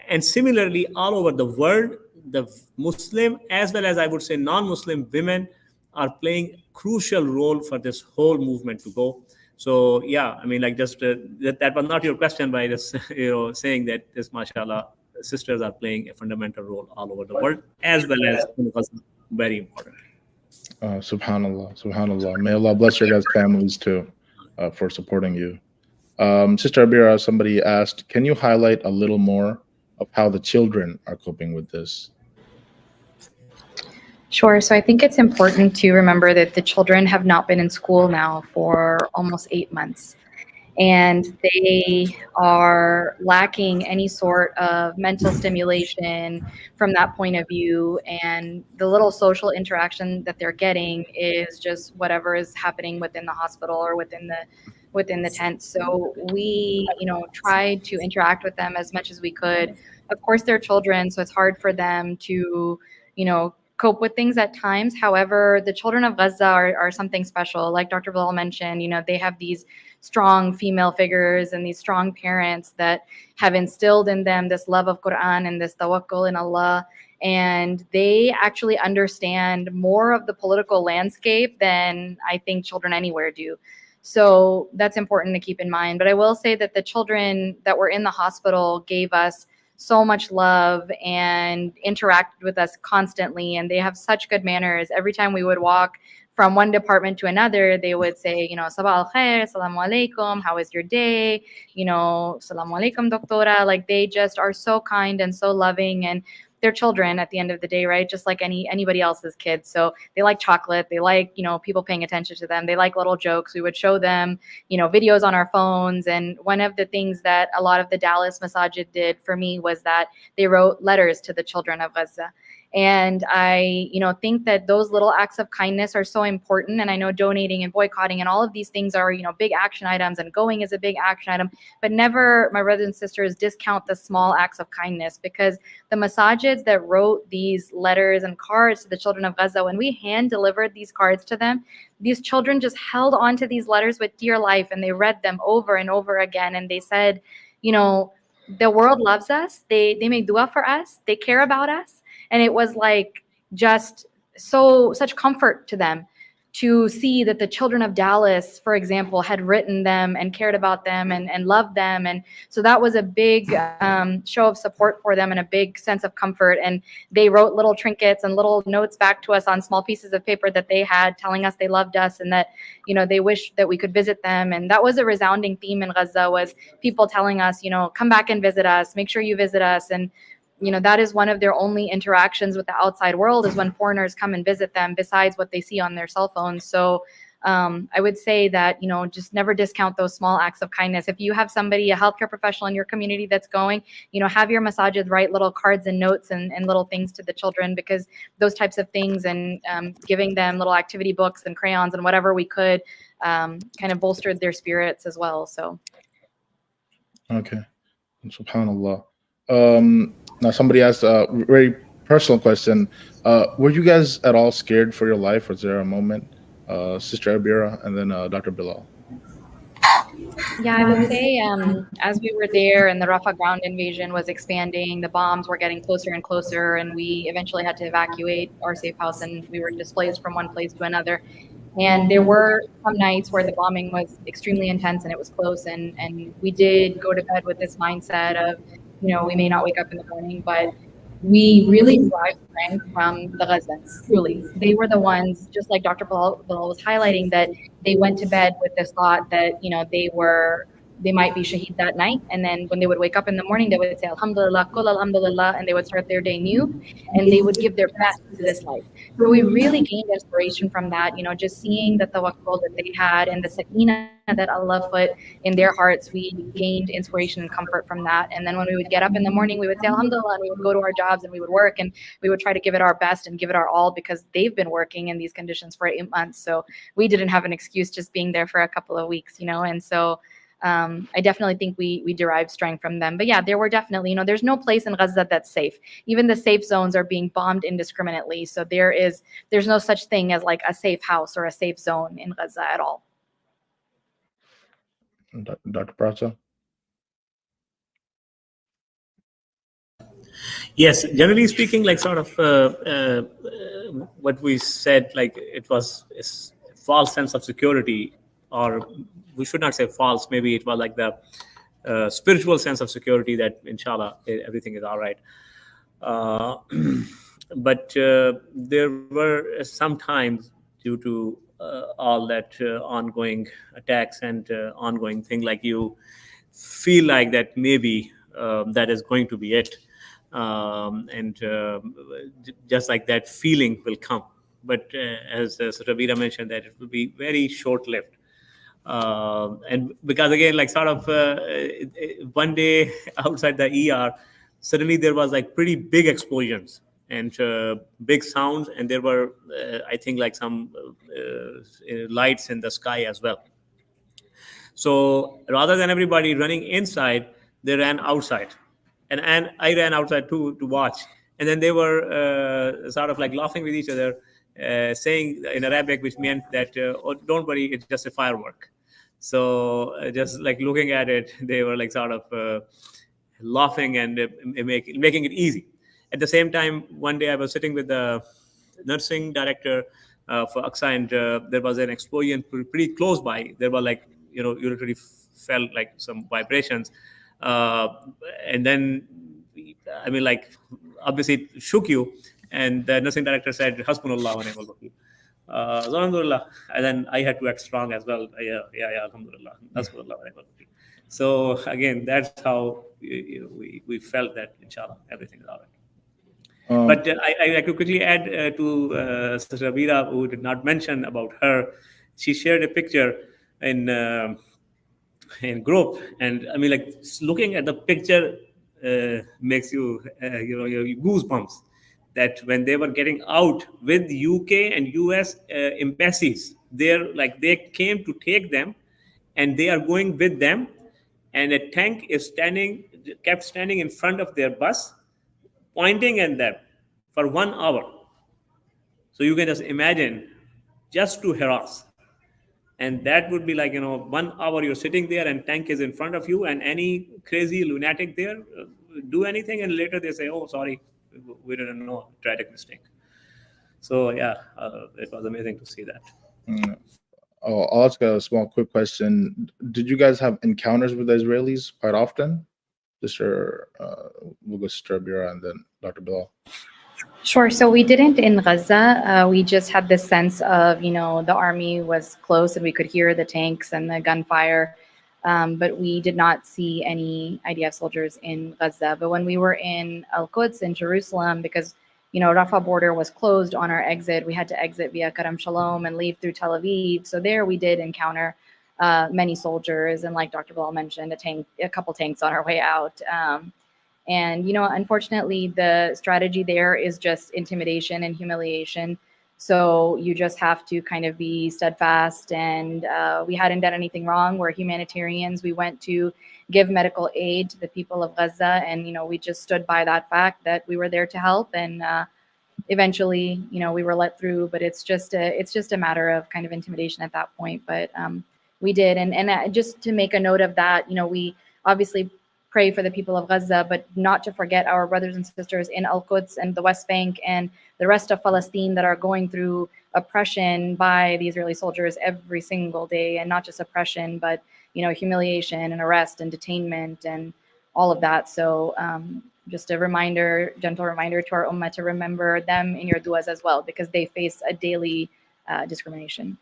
And similarly, all over the world, the Muslim as well as I would say non-Muslim women are playing a crucial role for this whole movement to go. So yeah, just that was not your question, but just saying that this, mashallah, sisters are playing a fundamental role all over the world as well as very important.
Subhanallah. May Allah bless your guys' families too for supporting you. Sister Abeerah, somebody asked, can you highlight a little more of how the children are coping with this?
Sure. So I think it's important to remember that the children have not been in school now for almost 8 months. and they are lacking any sort of mental stimulation from that point of view. And the little social interaction that they're getting is just whatever is happening within the hospital or within the tent. So we, tried to interact with them as much as we could. Of course, they're children, so it's hard for them to, cope with things at times. However, the children of Gaza are something special. Like Dr. Bilal mentioned, they have these strong female figures and these strong parents that have instilled in them this love of Quran and this tawakkul in Allah. And they actually understand more of the political landscape than I think children anywhere do. So that's important to keep in mind. But I will say that the children that were in the hospital gave us so much love and interacted with us constantly. And they have such good manners. Every time we would walk from one department to another, they would say, Sabah al khair, Assalamu alaikum, how is your day? Assalamu alaikum, doctora. Like, they just are so kind and so loving, and they're children at the end of the day, right? Just like anybody else's kids. So they like chocolate. They like, people paying attention to them. They like little jokes. We would show them, videos on our phones. And one of the things that a lot of the Dallas Masajid did for me was that they wrote letters to the children of Gaza. And I, think that those little acts of kindness are so important. And I know donating and boycotting and all of these things are, big action items, and going is a big action item, but never, my brothers and sisters, discount the small acts of kindness, because the masajids that wrote these letters and cards to the children of Gaza, when we hand delivered these cards to them, these children just held on to these letters with dear life, and they read them over and over again. And they said, the world loves us. They make dua for us. They care about us. And it was like just such comfort to them to see that the children of Dallas, for example, had written them and cared about them and loved them. And so that was a big show of support for them and a big sense of comfort. And they wrote little trinkets and little notes back to us on small pieces of paper that they had, telling us they loved us and that, they wished that we could visit them. And that was a resounding theme in Gaza, was people telling us, come back and visit us, make sure you visit us. And that is one of their only interactions with the outside world, is when foreigners come and visit them, besides what they see on their cell phones. So I would say that, just never discount those small acts of kindness. If you have somebody, a healthcare professional in your community that's going, have your masajid write little cards and notes and little things to the children, because those types of things, and giving them little activity books and crayons and whatever we could, kind of bolstered their spirits as well. So.
Okay. SubhanAllah. Now somebody asked a very personal question. Were you guys at all scared for your life? Was there a moment? Sister Abeerah and then Dr. Bilal.
Yeah, I would say as we were there and the Rafah ground invasion was expanding, the bombs were getting closer and closer, and we eventually had to evacuate our safe house, and we were displaced from one place to another. And there were some nights where the bombing was extremely intense and it was close, and we did go to bed with this mindset of, we may not wake up in the morning, but we really derived strength from the Ghazans, truly. They were the ones, just like Dr. Bilal was highlighting, that they went to bed with this thought that, they might be shaheed that night. And then when they would wake up in the morning, they would say, Alhamdulillah, Kul Alhamdulillah, and they would start their day new, and they would give their best to this life. So we really gained inspiration from that, just seeing the tawakkul that they had and the sakina that Allah put in their hearts. We gained inspiration and comfort from that. And then when we would get up in the morning, we would say Alhamdulillah, and we would go to our jobs and we would work, and we would try to give it our best and give it our all, because they've been working in these conditions for 8 months. So we didn't have an excuse just being there for a couple of weeks, and so I definitely think we derived strength from them. But yeah, there were definitely, there's no place in Gaza that's safe. Even the safe zones are being bombed indiscriminately. So there's no such thing as like a safe house or a safe zone in Gaza at all.
Dr. Paracha?
Yes, generally speaking, like sort of what we said, like it was a false sense of security, or we should not say false, maybe it was like the spiritual sense of security that inshallah everything is all right. But there were some times, due to all that ongoing attacks and ongoing thing, like you feel like that maybe that is going to be it. And just like that feeling will come. But as Abeerah mentioned, that it will be very short-lived. And because again, like sort of one day outside the ER, suddenly there was like pretty big explosions and big sounds, and there were I think like some lights in the sky as well. So rather than everybody running inside, they ran outside, and I ran outside too to watch. And then they were sort of like laughing with each other, saying in Arabic, which meant that, "Oh, don't worry, it's just a firework." So just like looking at it, they were like sort of laughing and making it easy. At the same time, one day I was sitting with the nursing director for AXA, and there was an explosion pretty close by. There were like, you literally felt like some vibrations. And then, I mean, like, obviously it shook you. And the nursing director said, Hasbunallah wa ni'mal wakeel. Alhamdulillah. And then I had to act strong as well. Yeah, Alhamdulillah. Hasbunallah wa ni'mal wakeel. So again, that's how we felt that, inshallah, everything is all right. But I could quickly add to Sister Abeerah, who did not mention about her. She shared a picture in group, and I mean, like, looking at the picture makes you your goosebumps. That when they were getting out with UK and US embassies, they came to take them, and they are going with them, and a tank is kept standing in front of their bus, pointing at them for 1 hour. So you can just imagine, just to harass. And that would be like, 1 hour you're sitting there and tank is in front of you, and any crazy lunatic there do anything, and later they say, oh, sorry, we didn't know, tragic mistake. So yeah, it was amazing to see that.
I'll ask a small quick question. Did you guys have encounters with the Israelis quite often? We'll go Sister Abeerah and then Dr. Bilal.
Sure. So we didn't in Gaza. We just had this sense of, the army was close and we could hear the tanks and the gunfire. But we did not see any IDF soldiers in Gaza. But when we were in Al-Quds in Jerusalem, because, Rafah border was closed on our exit, we had to exit via Karam Shalom and leave through Tel Aviv. So there we did encounter many soldiers. And like Dr. Bilal mentioned, a couple tanks on our way out. And, unfortunately, the strategy there is just intimidation and humiliation. So you just have to kind of be steadfast. And we hadn't done anything wrong. We're humanitarians. We went to give medical aid to the people of Gaza. And, we just stood by that fact that we were there to help. And eventually, we were let through. But it's just a matter of kind of intimidation at that point. But we did. And just to make a note of that, we obviously pray for the people of Gaza, but not to forget our brothers and sisters in Al-Quds and the West Bank and the rest of Palestine that are going through oppression by the Israeli soldiers every single day, and not just oppression, but humiliation and arrest and detainment and all of that. So just a reminder, gentle reminder to our ummah to remember them in your du'as as well, because they face a daily discrimination.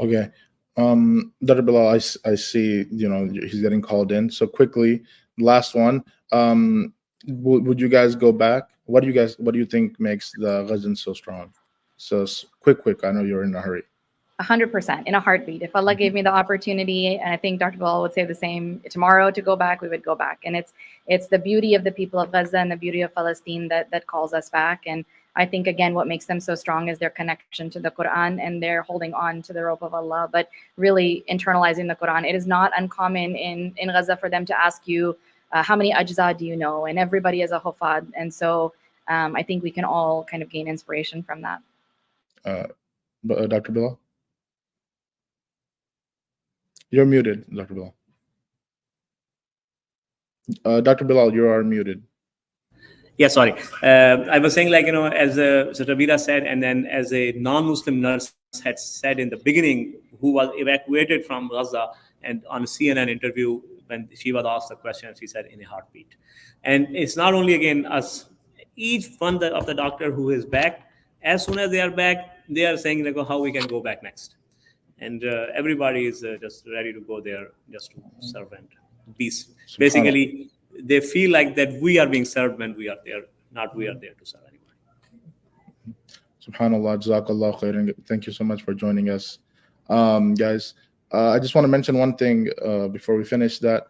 Okay. Dr. Bilal, I see, he's getting called in. So quickly, last one. Would you guys go back? What do you think makes the Ghazans so strong? So quick. I know you're in a hurry.
100%, in a heartbeat. If Allah gave me the opportunity, and I think Dr. Bilal would say the same, tomorrow to go back, we would go back. And it's the beauty of the people of Gaza and the beauty of Palestine that calls us back. And I think, again, what makes them so strong is their connection to the Quran, and they're holding on to the rope of Allah, but really internalizing the Quran. It is not uncommon in Gaza for them to ask you, how many ajza do you know? And everybody is a hufad. And so I think we can all kind of gain inspiration from that.
Dr. Bilal? You're muted, Dr. Bilal. Dr. Bilal, you are muted.
Yeah, sorry. I was saying, like, as Sister Abeerah said, and then as a non-Muslim nurse had said in the beginning, who was evacuated from Gaza, and on a CNN interview, when she was asked the question, she said, in a heartbeat. And it's not only, again, us, each one of the doctor who is back, as soon as they are back, they are saying, like, how we can go back next. And everybody is just ready to go there just to serve and peace. Basically, they feel like that we are being served when we are there, not we are there to serve anybody.
Subhanallah, Jazakallah khairan. Thank you so much for joining us. Guys, I just want to mention one thing before we finish, that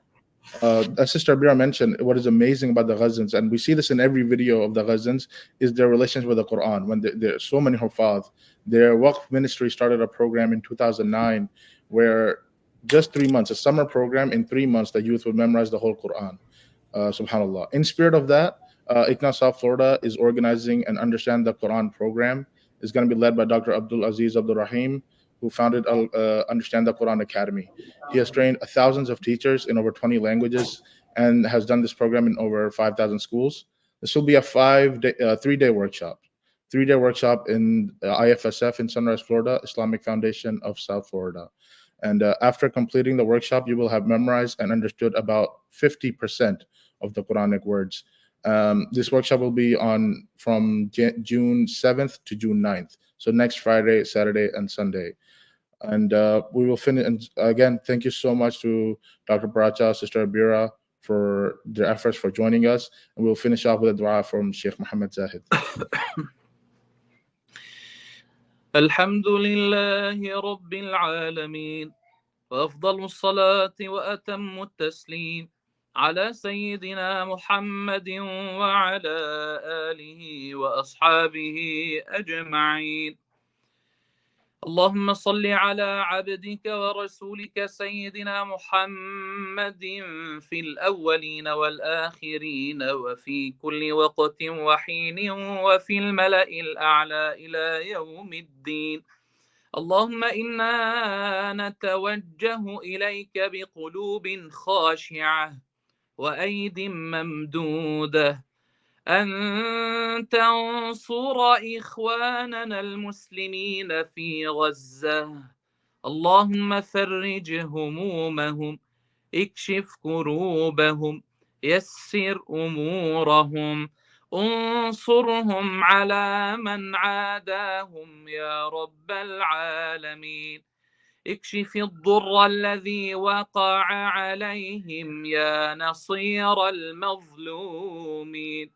as Sister Abeerah mentioned, what is amazing about the Ghazans, and we see this in every video of the Ghazans, is their relationship with the Quran. When there are so many Hufaz, their Waqf ministry started a program in 2009 where just 3 months, a summer program, in 3 months, the youth would memorize the whole Quran. SubhanAllah. In spirit of that, ICNA South Florida is organizing an Understand the Quran program. It's going to be led by Dr. Abdul Aziz Abdul Rahim, who founded Understand the Quran Academy. He has trained thousands of teachers in over 20 languages and has done this program in over 5,000 schools. This will be a 3-day workshop. 3-day workshop in IFSF in Sunrise, Florida, Islamic Foundation of South Florida. And after completing the workshop, you will have memorized and understood about 50% of the Quranic words. This workshop will be on from June 7th to June 9th. So next Friday, Saturday, and Sunday. And we will finish. And again, thank you so much to Dr. Paracha, Sister Abeerah, for their efforts for joining us. And we'll finish off with a dua from Sheikh Mohammad Zahid.
الحمد لله رب العالمين، وأفضل الصلاة وأتم التسليم على سيدنا محمد وعلى آله وأصحابه أجمعين. اللهم صل على عبدك ورسولك سيدنا محمد في الأولين والآخرين وفي كل وقت وحين وفي الملأ الأعلى إلى يوم الدين. اللهم إنا نتوجه إليك بقلوب خاشعة وأيد ممدودة أن تنصر إخواننا المسلمين في غزة. اللهم فرج همومهم، اكشف كروبهم، يسر أمورهم، انصرهم على من عاداهم يا رب العالمين. اكشف الضر الذي وقع عليهم يا نصير المظلومين،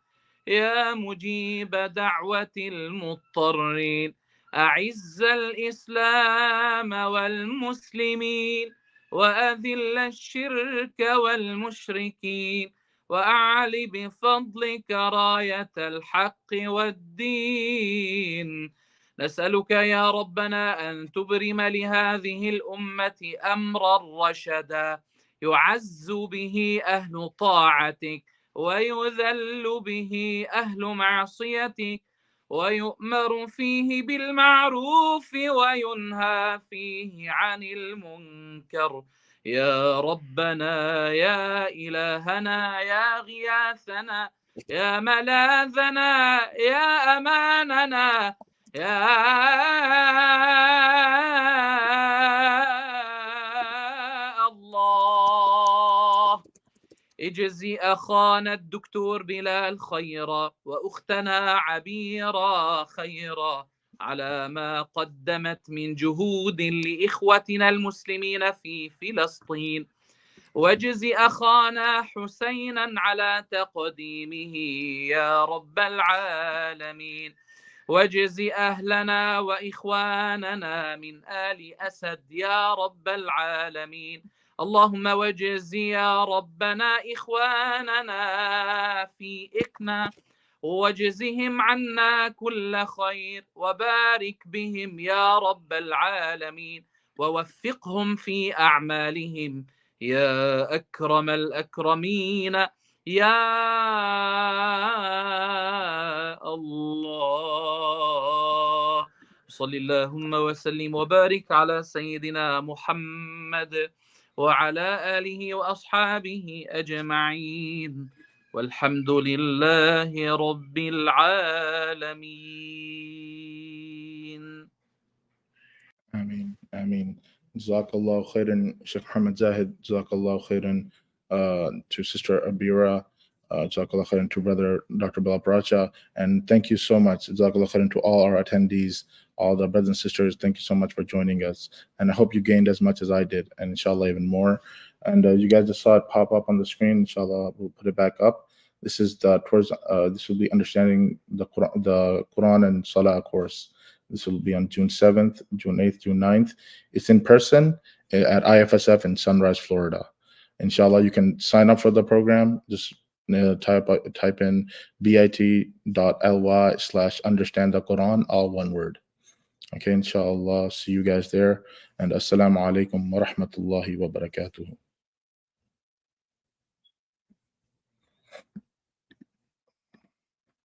يا مجيب دعوة المضطرين. أعز الإسلام والمسلمين وأذل الشرك والمشركين، وأعل بفضلك راية الحق والدين. نسألك يا ربنا أن تبرم لهذه الأمة أمرا رشدا يعز به أهل طاعتك ويذل به أهل معصيتك، ويؤمر فيه بالمعروف وينهى فيه عن المنكر. يا ربنا يا إلهنا يا غياثنا يا ملاذنا يا أماننا يا الله، اجزي أخانا الدكتور بلال خيرا وأختنا عبيرة خيرا على ما قدمت من جهود لإخوتنا المسلمين في فلسطين، واجزي أخانا حسينا على تقديمه يا رب العالمين، واجزي أهلنا وإخواننا من آل أسد يا رب العالمين. اللهم واجزي يا ربنا إخواننا في إكنا، واجزهم عنا كل خير، وبارك بهم يا رب العالمين، ووفقهم في أعمالهم يا أكرم الأكرمين يا الله. صل اللهم وسلم وبارك على سيدنا محمد وعلى آله وأصحابه أجمعين، والحمد لله رب العالمين.
Ameen. Ameen. Jazakallah khairan, Sheikh Mohammad Zahid. Jazakallah khairan to Sister Abeerah. Jazakallah khairan to Brother Dr. Bilal Piracha. And thank you so much. Jazakallah khairan to all our attendees, all the brothers and sisters. Thank you so much for joining us. And I hope you gained as much as I did, and inshallah even more. And you guys just saw it pop up on the screen. Inshallah, we'll put it back up. This is this will be understanding the Quran and Salah course. This will be on June 7th, June 8th, June 9th. It's in person, at IFSF in Sunrise, Florida. Inshallah, you can sign up for the program. Just type in bit.ly/understand the Quran, all one word. Okay, inshallah, see you guys there. And assalamu alaikum wa rahmatullahi wa barakatuh.